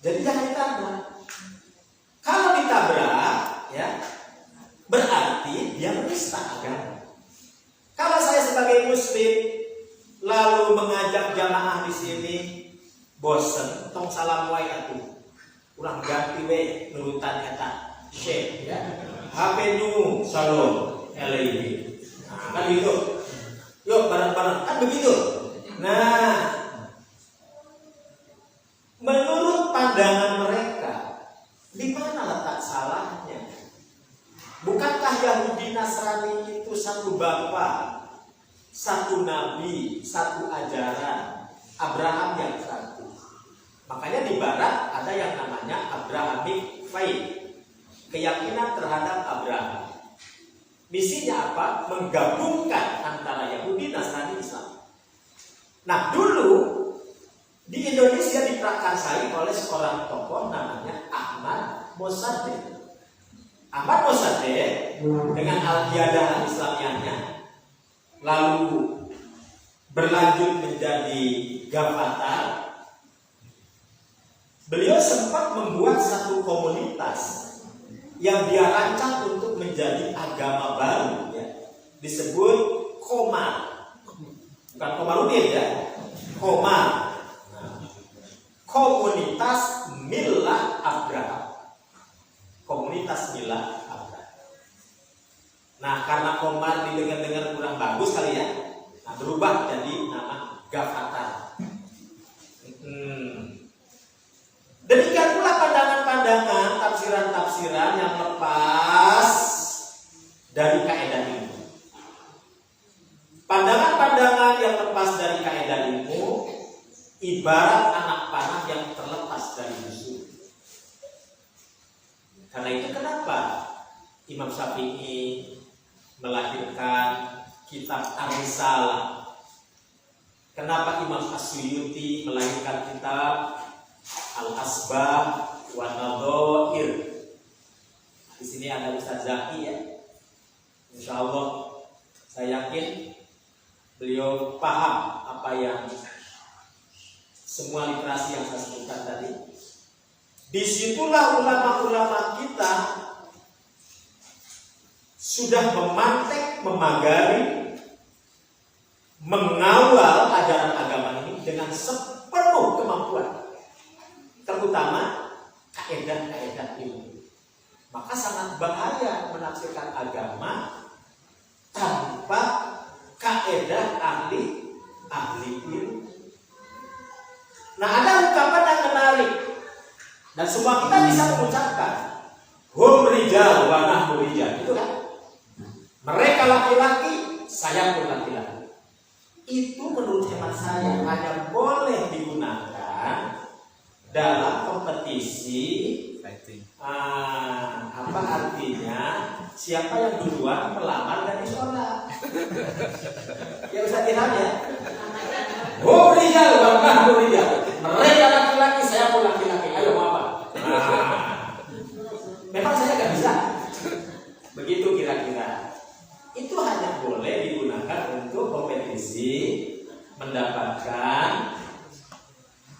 Jadi jangan ditabrak. Kalau ditabrak, ya, berarti dia menista agama. Kalau saya sebagai muslim lalu mengajak jamaah di sini, bosen, tong salam wae atuh. Ulang ganti we nurutan eta syekh, ya. HP nu salom LED. Nah, kan gitu. Yuk bareng-bareng kan begitu. Nah, menurut pandangan mereka, di mana letak salahnya? Bukankah Yahudi Nasrani itu satu bapa, satu nabi, satu ajaran, Abraham yang satu. Makanya di barat ada yang namanya Abrahamic faith, keyakinan terhadap Abraham. Misinya apa? Menggabungkan antara Yahudi, Nasrani, Islam. Nah, dulu di Indonesia diprakarsai oleh seorang tokoh namanya Ahmad Mossadegh. Ahmad Mossadegh dengan al-qiyadah al-islamiyahnya lalu berlanjut menjadi Gavatar. Beliau sempat membuat satu komunitas yang dia rancang untuk menjadi agama baru, ya. Disebut Komar. Bukan Komarudin, ya. Komar. Komunitas Milah Abraham. Komunitas Milah Abraham. Nah, karena Komar didengar-dengar kurang bagus kali ya, nah, berubah jadi nama Gavatar. Demikian pula pandangan-pandangan, tafsiran-tafsiran yang lepas dari kaidah ilmu. Pandangan-pandangan yang lepas dari kaidah ilmu ibarat anak panah yang terlepas dari musuh. Karena itu kenapa Imam Syafi'i melahirkan kitab Ar-Risalah? Kenapa Imam As-Suyuti melahirkan kitab Al-Asbah wa Nadhair? Di sini ada Ustaz Zaki, ya. Insya Allah saya yakin beliau paham apa yang semua literasi yang saya sebutkan tadi. Disitulah ulama-ulama kita sudah memantek, memagari, mengawal ajaran agama ini dengan sepenuh kemampuan, terutama kaidah-kaidah ilmu. Maka sangat bahaya menafsirkan agama tanpa kaidah ahli ilmu. Nah, ada ungkapan yang menarik dan semua kita bisa mengucapkan, hum rijal wa nahnu rijal, itu kan? Mereka laki-laki, saya pun laki-laki. Itu menurut hemat saya hanya boleh digunakan dalam kompetisi apa artinya siapa yang duluan melamar dan disolat. Ya usah dirham, ya. Oh rijal wa nahnu rijal. Mereka laki-laki, saya pun laki-laki. Ayo mau apa? Memang saya nggak bisa. Begitu kira-kira. Itu hanya boleh digunakan untuk kompetisi mendapatkan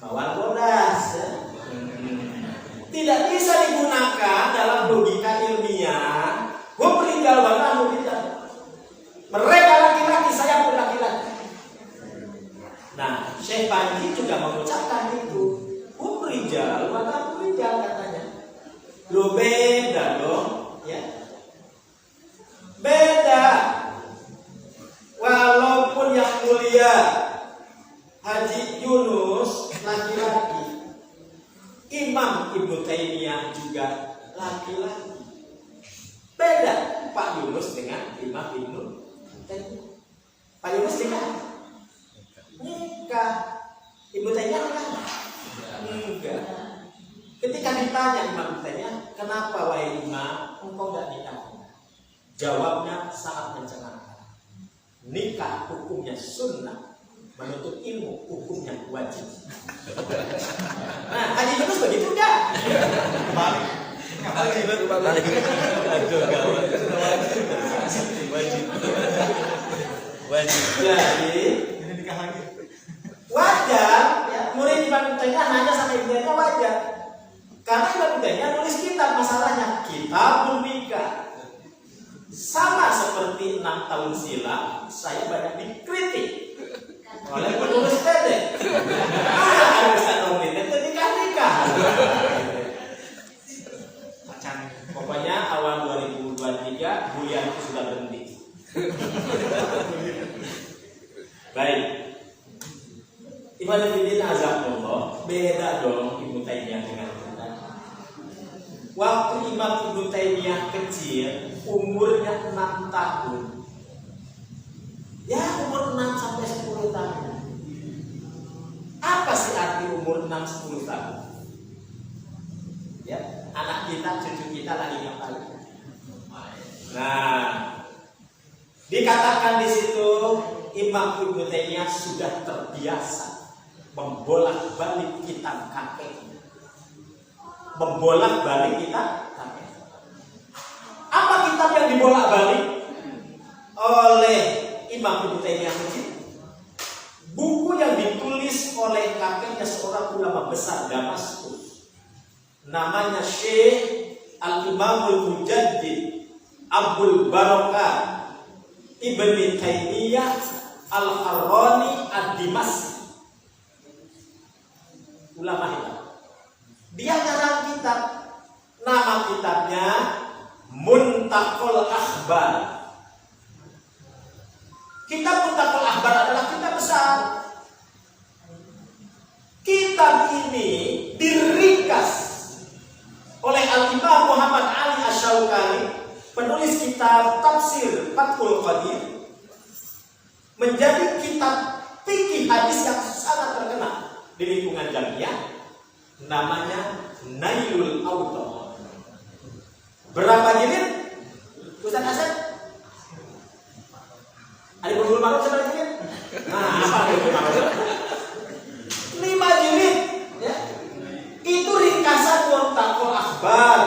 mawar bodas. Tidak bisa digunakan dalam logika ilmiah. Hum rijal wa nahnu rijal. Mereka laki-laki, saya pun laki-laki. Nah, Syekh Panji juga mengucapkan itu. Hum rijal wa nahnu rijal, katanya. Lo beda dong, ya. Beda. Walaupun yang mulia Haji Yunus laki-laki, Imam Ibnu Taimiyah juga laki-laki. Beda Pak Yunus dengan Imam Ibnu Taimiyah. Pak Yunus nikah. Ibnu Taimiyah nikah? Enggak. Ketika ditanya Imam Ibnu Taimiyah, kenapa wahai Imam engkau tidak nikah? Jawabnya sangat mencengangkan. nikah hukumnya sunnah, menuntut ilmu hukumnya wajib. Nah, Haji Yunus begitu enggak? Balik. Wajib. Jadi nikah lagi. Wajar, ya, murid Imam Ibnu Taimiyah nanya sama Ibnu Taimiyah wajar. Karena Ibnu Taimiyah nulis kitab, masalahnya kitabun nikah. Sama seperti 6 tahun silam, saya banyak dikritik oleh penulis pendek. Ada Ustaz Romli itu nikah. Pokoknya awal 2023 bulian itu sudah berhenti. Baik. Ibnu Azamullah beda dong Ibnu Taimiyah dengan kita. Waktu Imam Ibnu Taimiyah kecil, umurnya 6 tahun. Ya, umur 6 sampai 10 tahun. Apa sih arti umur 6-10 tahun? Ya, anak kita, cucu kita lagi ngapain? Nah, dikatakan di situ Imam Ibnu Taimiyah sudah terbiasa membolak-balik kitab kakeknya. Membolak-balik kitab kakek. Apa kitab yang dibolak-balik oleh Imam Ibnu Taimiyah kecil? Buku yang ditulis oleh kakeknya seorang ulama besar Damaskus. Namanya Syekh Al-Imamul Mujaddid Abdul Barakah Ibnu Taimiyah Al-Harrani Ad-Dimashqi. Ulama hitam. Dia ngarang kitab. Nama kitabnya Muntaqal Akhbar. Kitab Muntaqal Akhbar adalah kitab besar. Kitab ini diringkas oleh Al-Imam Muhammad Ali Asy-Syaukani, penulis kitab Tafsir Fathul Qadir, menjadi kitab fikih hadis yang sangat terkenal di lingkungan Jamiah, namanya Nailul Awtar. Berapa jilid? Ustaz Hasan? Ada Bulughul Maram seberapa jilid? Nah, apa Bulughul Maram? 5 jilid, ya. Itu ringkasan Muntaqal Akhbar.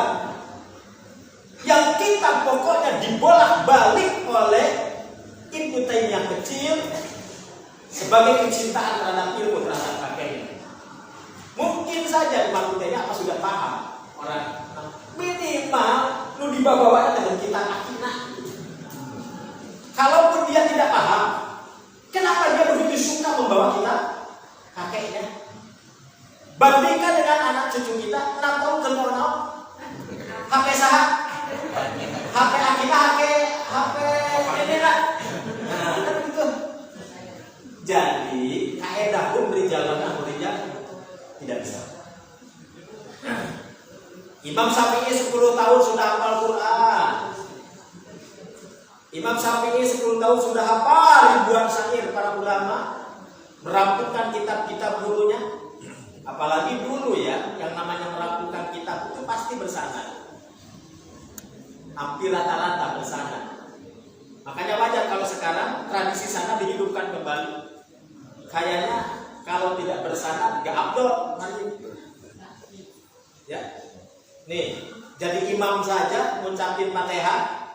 Yang kitab pokoknya dibolak-balik oleh Ibnu Taimiyah kecil sebagai kecintaan terhadap ilmu, terhadap kakeknya. Mungkin saja Imam Ibnu Taimiyah apa sudah paham orang minimal lu dibawa dengan kita akidah. Kalaupun dia tidak paham, kenapa dia begitu suka membawa kita kakeknya? Bandingkan dengan anak cucu kita, 6 tahun ke mau HP sah, HP akidah, HP ini lah. Nah, kan gitu. Jadi kaidah pun berjalan tidak bisa. Imam Syafi'i 10 tahun sudah hafal Quran. Imam Syafi'i 10 tahun sudah hafal ribuan syair para ulama, merampungkan kitab-kitab gurunya. Apalagi dulu ya, yang namanya merampungkan kitab itu pasti bersanad. Hampir rata-rata bersanad. Makanya wajar kalau sekarang tradisi sanad dihidupkan kembali. Kayaknya kalau tidak bersanad gak abdol. Ya. Nih, jadi imam saja ngucapin Fatihah.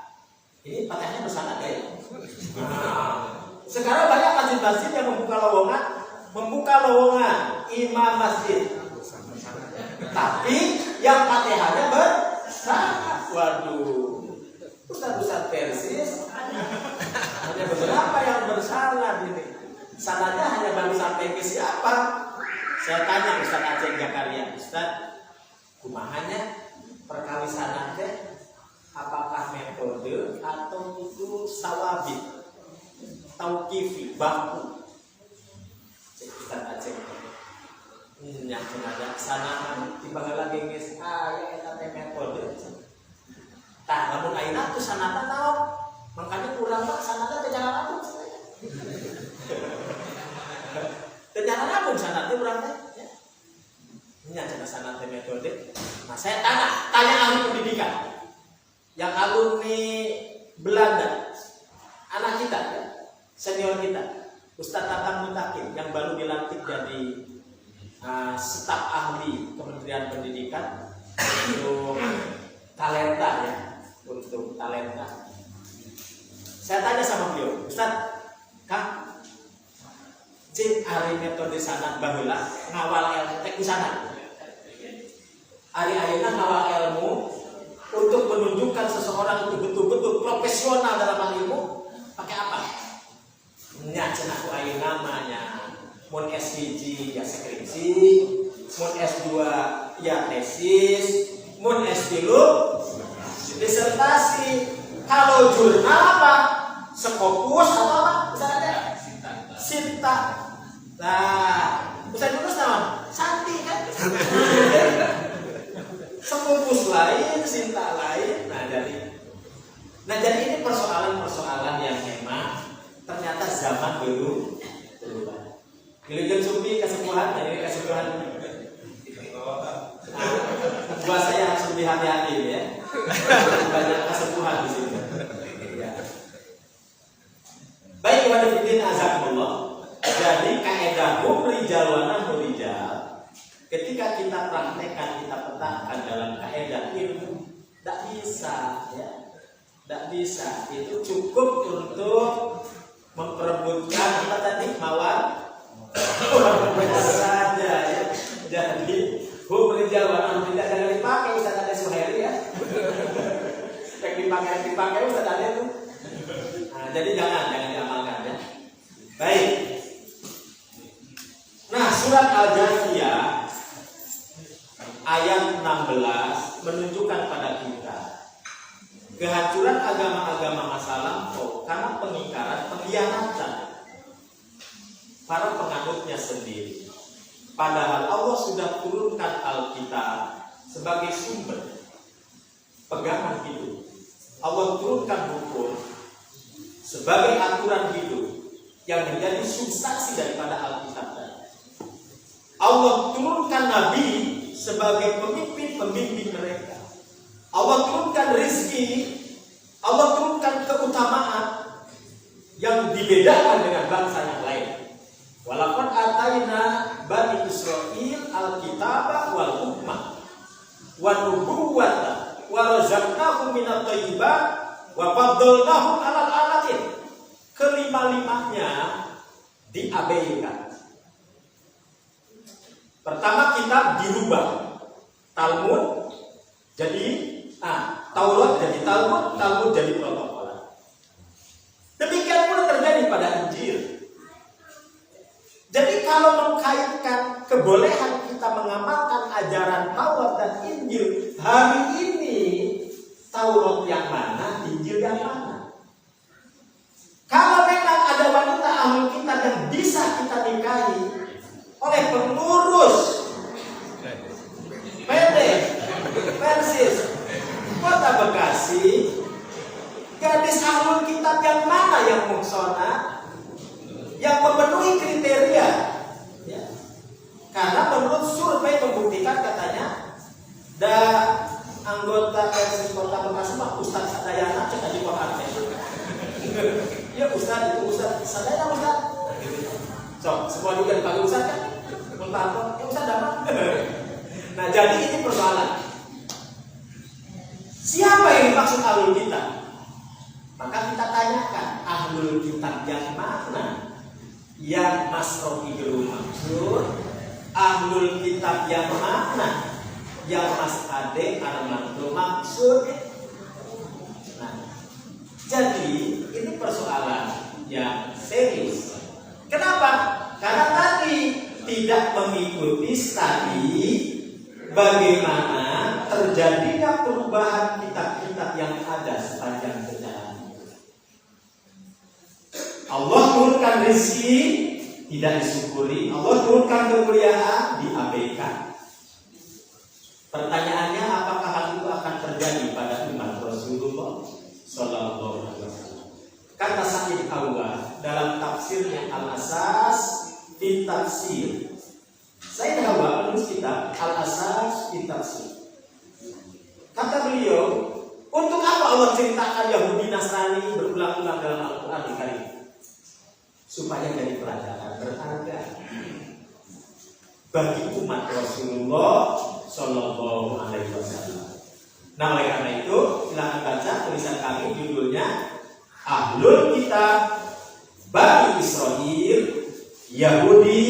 Ini Fatihahnya bersanad ya. Nah, sekarang banyak masjid-masjid yang membuka lowongan imam masjid. Tapi yang Fatihahnya bersanad. Waduh. Ustaz-ustaz Persis hanya beberapa yang bersanad ini. Sanadnya hanya baru sampai ke siapa? Saya tanya Ustaz Aceh Zakaria, Ustaz, kumahannya perkali sanadnya apakah metode atau itu sawabit, tauqifi, baku? Ustaz Aceh yang senada sana tiba lagi ngis ya eta metode. Tah lamun ayeuna tuh sanadna naon? Makanya kurang mah sanadna teh jalan aku. Ternyata nabung sanatnya berapa? Ya. Ini adalah sanatnya metode. Nah, saya tanya ahli pendidikan yang alumni Belanda, anak kita ya, senior kita, Ustadz Tatang Mutakin yang baru dilantik jadi staf ahli Kementerian Pendidikan untuk talenta ya, untuk talenta. Saya tanya sama beliau, Ustadz, Kang, cik hari metode sanad baheula ngawal ilmu tek di sana. Hari ayeuna ngawal ilmu untuk menunjukkan seseorang itu betul-betul profesional dalam hal ilmu pakai apa? Nya cenah ku ayeuna namanya mun S1 ya skripsi, mun S2 ya tesis, mun S3 disertasi. Kalau jurnal apa? Skopus atau apa? Misalnya Sinta. Nah, Ustaz Yunus naon? Santi kan? Skopus lain, Sinta lain. Nah jadi ini persoalan-persoalan yang memang ternyata zaman belum berubah. Giliran sumbi kesembuhan, jadi kesembuhan. Buat saya harus lebih hati-hati ya. Banyak kesembuhan di sini. Ya. Baik kepada fitin azakumullah. Jadi kaidah rijal wa nahrijal. Ketika kita praktekkan, kita petakan dalam kaidah ilmu, tidak bisa ya. Tidak bisa. Itu cukup untuk memperebutkan apa tadi mawar saja ya. Jadi rijal wa nahrijal jangan dipakai Ustaz Ade Suhairi ya. Yang dipakai Ustaz Ade itu. Nah, jadi jangan diamalkan ya. Baik. Nah, surat Al-Jathiyah ayat 16 menunjukkan pada kita kehancuran agama-agama masa lampau karena pengingkaran, pengkhianatan para penganutnya sendiri. Padahal Allah sudah turunkan Alkitab sebagai sumber pegangan hidup. Allah turunkan hukum sebagai aturan hidup yang menjadi substansi daripada Alkitab. Allah turunkan Nabi sebagai pemimpin-pemimpin mereka. Allah turunkan rezeki, Allah turunkan keutamaan yang dibedakan dengan bangsa yang lain. Walaqad ataina bani Israil al-kitaba wal hukma wa nubuwwata wa razaqnahum minat thayyibat wa faddalnahum 'alal 'alamin. Kelima-limanya diabaikan. Pertama kitab dirubah, Talmud jadi Taurat jadi Talmud, Talmud jadi protokolan. Demikian pula terjadi pada Injil. Jadi kalau mengkaitkan kebolehan kita mengamalkan ajaran Taurat dan Injil, hari ini Taurat yang mana, Injil yang mana? Kalau memang ada wanita ahli kitab yang bisa kita nikahi oleh pengurus PD Persis Kota Bekasi, gadis ahlul kitab yang mana yang muhsana, yang memenuhi kriteria ya. Karena menurut survei membuktikan katanya anggota Persis Kota Bekasi mah Ustaz Sadayana cek aja Quran ya Ustaz itu Ustaz Sadayana Ustaz so, semua juga dipanggil Ustaz kan? Ustaz dapat. Nah jadi ini persoalan. Siapa yang dimaksud ahlul kitab? Maka kita tanyakan ahlul kitab yang mana? Yang Mas Rocky Gerung maksud? Ahlul kitab yang mana? Yang Mas Ade Armando maksud? Nah, jadi ini persoalan yang serius. Kenapa? Karena tadi tidak mengikuti studi bagaimana terjadinya perubahan kitab-kitab yang ada sepanjang sejarah. Allah turunkan rezeki tidak disyukuri, Allah turunkan kemuliaan diabaikan. Pertanyaannya, apakah hal itu akan terjadi pada umat Rasulullah Sallallahu Alaihi Wasallam? Kata Sa'id Awwa dalam tafsirnya Al-Asas fi Tafsir. Sa'id Awwa menulis kitab Al-Asas fi Tafsir. Kata beliau, untuk apa Allah ceritakan Yahudi Nasrani berulang-ulang dalam Al-Quran Al-Karim? supaya jadi pelajaran berharga bagi umat Rasulullah Shallallahu Alaihi Wasallam. Nah, oleh karena itu silakan baca tulisan kami, judulnya Ahlul Kitab Bani Israil, Yahudi,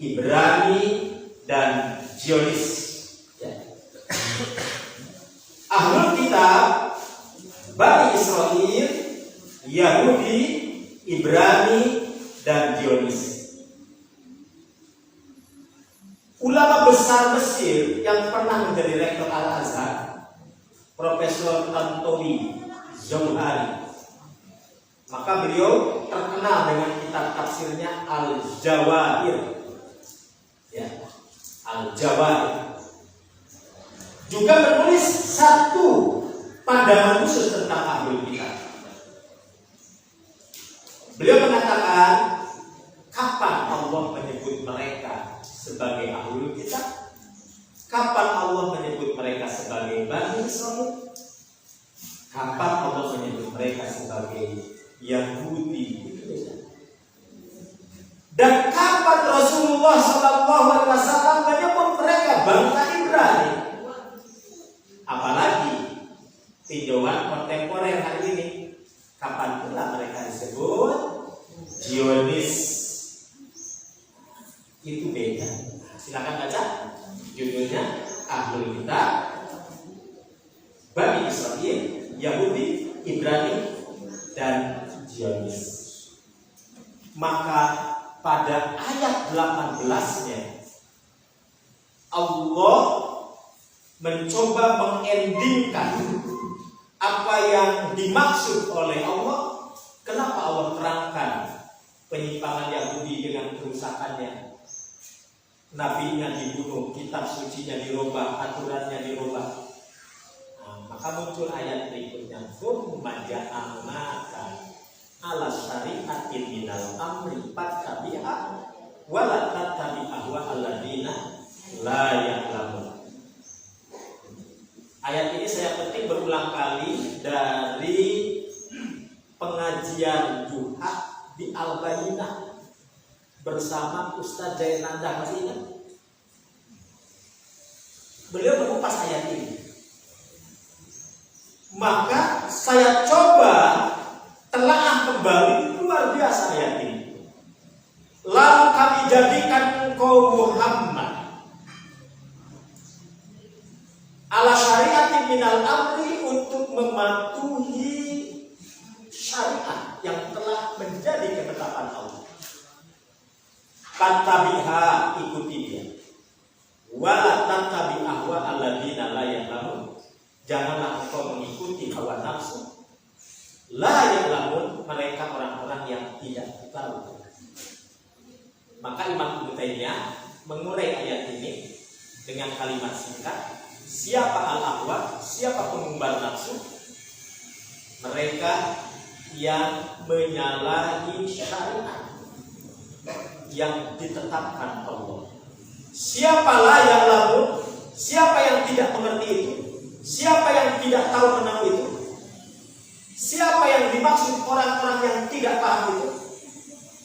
Ibrani, dan Zionis. Ya. Ahlul Kitab Bani Israil, Yahudi, Ibrani, dan Zionis. Ulama besar Mesir yang pernah menjadi rektor Al-Azhar, Profesor Tantowi Zauhari, maka beliau terkenal dengan kitab tafsirnya Al-Jawahir. Ya, Al-Jawahir. Juga menulis satu pandangan khusus tentang Ahlul Kitab. Beliau mengatakan, kapan Allah menyebut mereka sebagai Ahlul Kitab? Kapan Allah menyebut mereka sebagai Bani Israil? Kapan Allah menyebut mereka sebagai Yahudi? Dan kapan Rasulullah SAW menyebut mereka bangsa Ibrani? Apalagi tinjauan kontemporer hari ini, kapan pula mereka disebut Zionis? Itu beda. Silakan baca judulnya Ahlul Kitab Bani Israil, Yahudi, Ibrani, dan Zionis. Maka pada ayat 18-nya Allah mencoba mengendingkan apa yang dimaksud oleh Allah. Kenapa Allah terangkan penyimpangan Yahudi dengan kerusakannya? Nabinya dibunuh, kitab sucinya dirubah, aturannya dirubah. Nah, maka muncul ayat berikutnya, "Tsumma ja'alnaka 'ala syari'atin minal amri fattabi'ha wa la tattabi' ahwa alladziina la ya'lamun." Ayat ini saya petik berulang kali dari pengajian duha di Al-Bayyinah bersama Ustaz Jainanda, masih ingat? Beliau mengupas ayat ini. Maka saya coba telaah kembali, luar biasa ayat ini. Lalu kami jadikan engkau Muhammad ala syariatin minal amri, untuk mematuhi syariat yang telah menjadi ketetapan Allah. Fattabi'ha, ikuti dia. Wala tattabi' ahwa alladziina la ya'lamun. Janganlah engkau mengikuti hawa nafsu la ya'lamun, mereka orang-orang yang tidak tahu. Maka Imam Ibnu Taimiyah mengurai ayat ini dengan kalimat singkat, siapa al-ahwa, siapa pengumbar nafsu? Mereka yang menyalahi syariat yang ditetapkan Allah. Siapalah yang lalu? Siapa yang tidak mengerti itu? Siapa yang tidak tahu menang itu? Siapa yang dimaksud orang-orang yang tidak paham itu?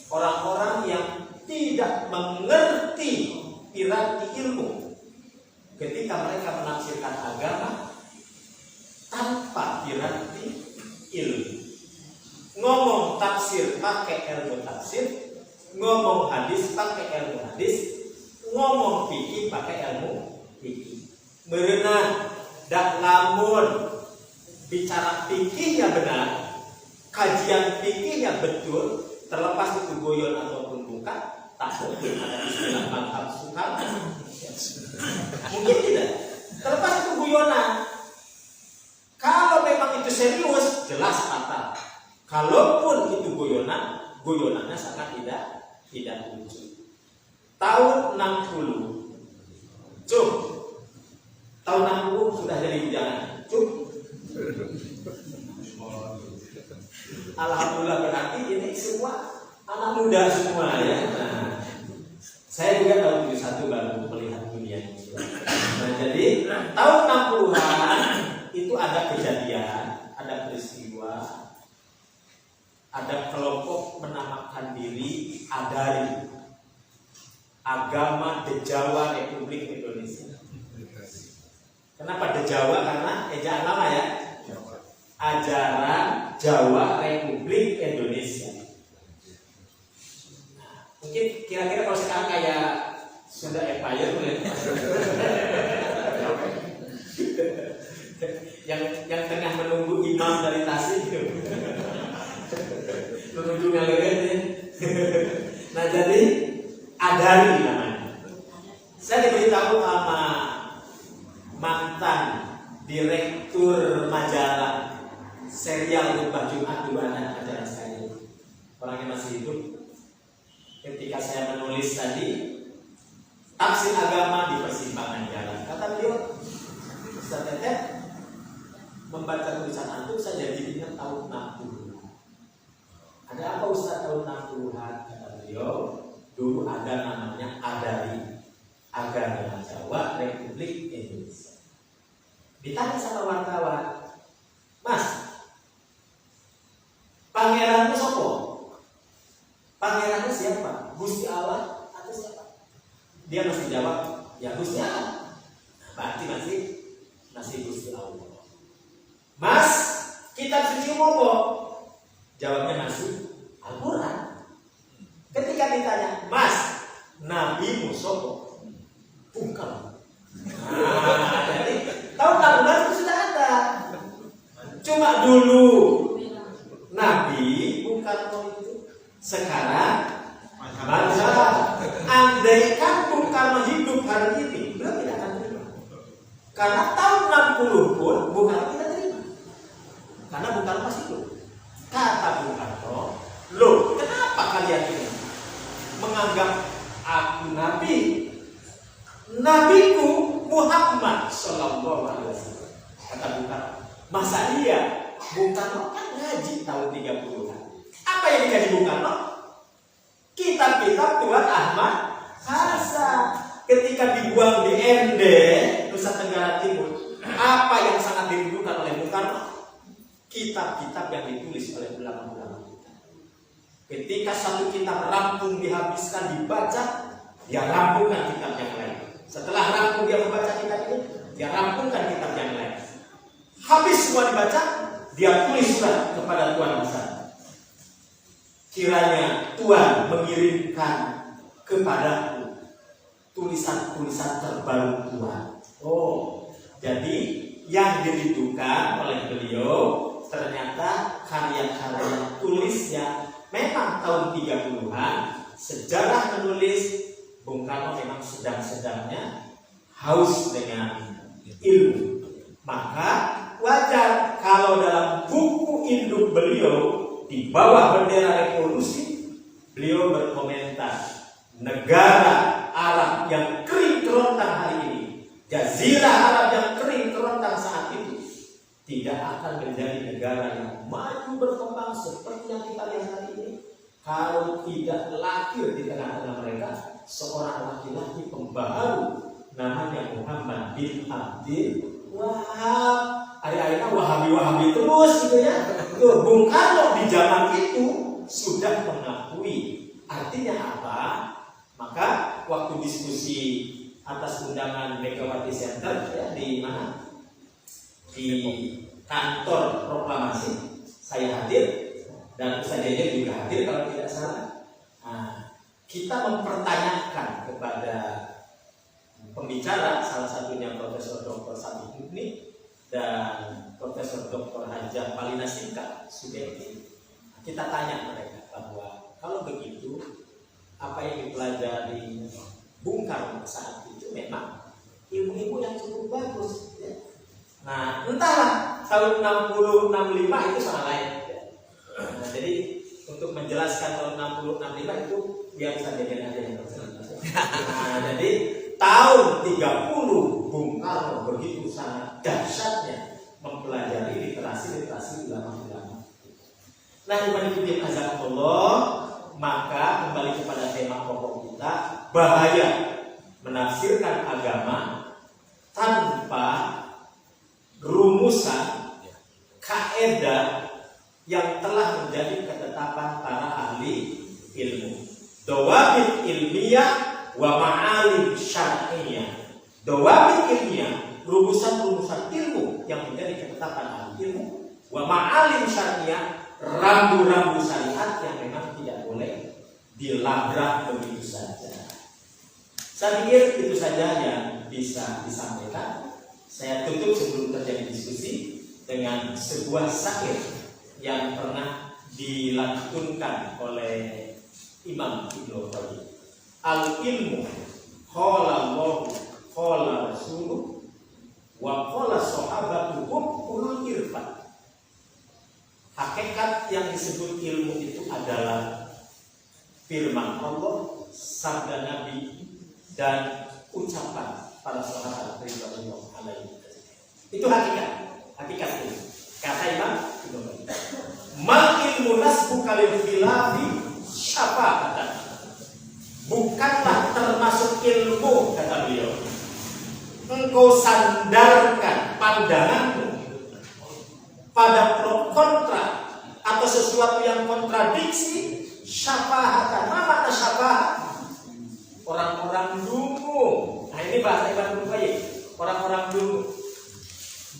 Orang-orang yang tidak mengerti piranti ilmu ketika mereka menafsirkan agama tanpa piranti ilmu. Ngomong tafsir pakai ilmu tafsir, ngomong hadis pakai ilmu hadis, ngomong fikih pakai ilmu fikih. Merenang dak lamun bicara fikihnya benar, kajian fikihnya betul, terlepas itu goyon ataupun bukan, tak mungkin ada istilah mantap sukar. Mungkin tidak. Terlepas itu guyonan. Kalau memang itu serius, jelas fatal. Kalaupun itu guyonan, guyonannya sangat tidak lucu. Tahun 60, Cuk. Tahun 60 sudah jadi bujangan, Cuk. Alhamdulillah, berarti ini semua anak muda semua ya. Nah, saya juga tahun 71 baru melihat dunia ini. Nah, jadi tahun 60-an itu ada kejadian, ada peristiwa, ada kelompok menamakan menamakan diri ADARI, Agama Dejawa Republik Indonesia. Kenapa Dejawa? Karena ejaan lama ya, Ajaran Jawa Republik Indonesia. Mungkin kira-kira kalau sekarang kayak Sunda Empire yang tengah menunggu imam dari Tasik menuju Ngalegan ya. Nah jadi ADARI namanya. Saya diberitahu sama mantan direktur majalah serial Khutbah Jumat dulu anak ajaran saya, orangnya masih hidup. Ketika saya menulis tadi tafsir agama di persimpangan jalan, kata beliau, Ustaz Teteh, membaca tulisan antum saya jadi ingat tahun 60. Ada apa Ustaz tahun 60-an? Kata beliau, dulu ada namanya ADARI, Agama Jawa Republik Indonesia. Ditanya sama wartawan, Mas, pangeranmu sopo? Pangerannya siapa? Gusti Allah atau siapa? Dia masih jawab, ya Gusti Allah. Berarti masih Gusti Allah. Mas, kitab suci apa? Jawabnya masih Al-Quran. Ketika ditanya, Mas, Nabi sopo? Bungkam. Jadi tahun 16 itu sudah ada. Cuma dulu Nabi Bung Karno itu, sekarang masalah. Andaikan Bung Karno hidup hari ini, beliau tidak akan terima. Karena tahun 60 pun Bung Karno tidak terima. Karena Bung Karno masih hidup. Kata Bung Karno, loh kenapa kalian ini menganggap aku Nabi? Nabiku Muhammad Sallallahu Alaihi Wasallam. Kata Bung Karno, masa iya? Bung Karno kan ngaji tahun 30-an. Apa yang dikaji Bung Karno? Kitab-kitab Tuan Ahmad Hasan. Ketika dibuang di Ende, Nusa Tenggara Timur, apa yang sangat dirindukan oleh Bung Karno? Kitab-kitab yang ditulis oleh ulama-ulama kita. Ketika satu kitab rampung dihabiskan dibaca, dia rampungkan kitab yang lain. Setelah rampung dia membaca kitab ini, dia rampungkan kitab yang lain. Habis semua dibaca, dia tulis surat kepada Tuan Hasan. Kiranya Tuan mengirimkan kepadaku tulisan-tulisan terbaru Tuan. Oh, jadi yang dirindukan oleh beliau ternyata karya-karya tulisnya memang tahun 30-an. Sejarah menulis Bung Karno memang sedang-sedangnya haus dengan ilmu. Maka wajar kalau dalam buku induk beliau di bawah bendera revolusi, beliau berkomentar, negara Arab yang kering kerontang hari ini, Jazirah Arab yang kering kerontang saat itu, tidak akan menjadi negara yang maju berkembang seperti yang kita lihat hari ini kalau tidak lahir di tengah-tengah mereka seorang laki-laki pembaharu namanya Muhammad bin Abdul Wahab. Hari-harinya Wahabi terus gitu ya. Bung Karno di zaman itu sudah mengakui. Artinya apa? Maka waktu diskusi atas undangan Megawati Center ya, di mana? Di kantor proklamasi, saya hadir dan Ustaz Jaja juga hadir kalau tidak salah. Nah, kita mempertanyakan kepada pembicara, salah satunya Profesor Dr. Sami Hibni dan Profesor Dr. Haja Malina Singka Sudeti. Kita tanya mereka bahwa kalau begitu, apa yang dipelajari Bung Karno saat itu memang ilmu-ilmu yang cukup bagus. Ya. Nah, entahlah tahun 60-65 itu sama lain. Ya. Nah, jadi untuk menjelaskan tahun 60-65 itu biar bisa jadi aja yang nah, jadi tahun 30 Bung Karno begitu sangat dahsyatnya mempelajari literasi ulama-ulama. Nah, ibadillah azakumullah, maka kembali kepada tema pokok kita, bahaya menafsirkan agama tanpa rumusan kaidah yang telah menjadi ketetapan para ahli ilmu. Dawabit ilmiah wa ma'alim syar'iyah. Dawabit ilmiah, rumusan-rumusan ilmu yang menjadi ketetapan ahli ilmu, wa ma'alim syar'iyah, rambu-rambu syariat yang memang tidak boleh dilabrak begitu saja. Saya pikir itu saja yang bisa disampaikan. Saya tutup sebelum terjadi diskusi dengan sebuah syair yang pernah dilantunkan oleh Imam Ibnu Qayyim. Al ilmu qala Allah qala Rasuluh wa qala sahabatuhum ulul irfan. Hakikat yang disebut ilmu itu adalah firman Allah, sabda Nabi, dan ucapan para sahabat radhiyallahu anhum. Itu hakikat itu. Kata Imam Ibnu Qayyim. Mal ilmu nasbuka lil khilafi syafa'atan. Bukanlah termasuk ilmu, kata beliau, engkau sandarkan pandanganmu pada pro kontra atau sesuatu yang kontradiksi. Syafa'atan. Apa makna syafa'at? Orang-orang dungu. Nah ini bahasa Imam Qayyim. Orang-orang dungu.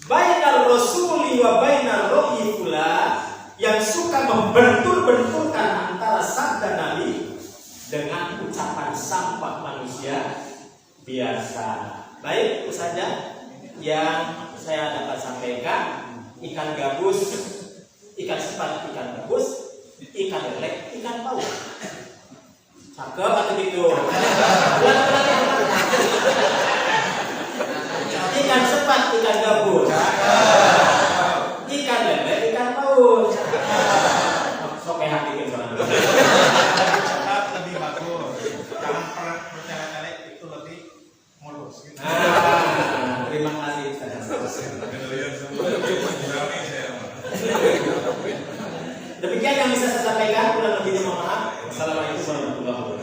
Bainar rasuli wa bainar ra'yi fulan, yang suka membentur-benturkan antara sabda Nabi dengan ucapan sampah manusia biasa. Baik, itu saja yang saya dapat sampaikan. Ikan gabus, ikan sepat, ikan gabus, ikan lelek, ikan paus. Cakep atau gitu? Ikan sepat, ikan gabus, ikan lelek, ikan paus. Sok enak bikin orang. Cepat lebih bagus. Jangan pernah bertele-tele, itu lebih mulus. Gitu. Terima kasih. Demikian yang bisa saya sampaikan. Kurang lebihnya mohon maaf. Assalamualaikum warahmatullahi wabarakatuh.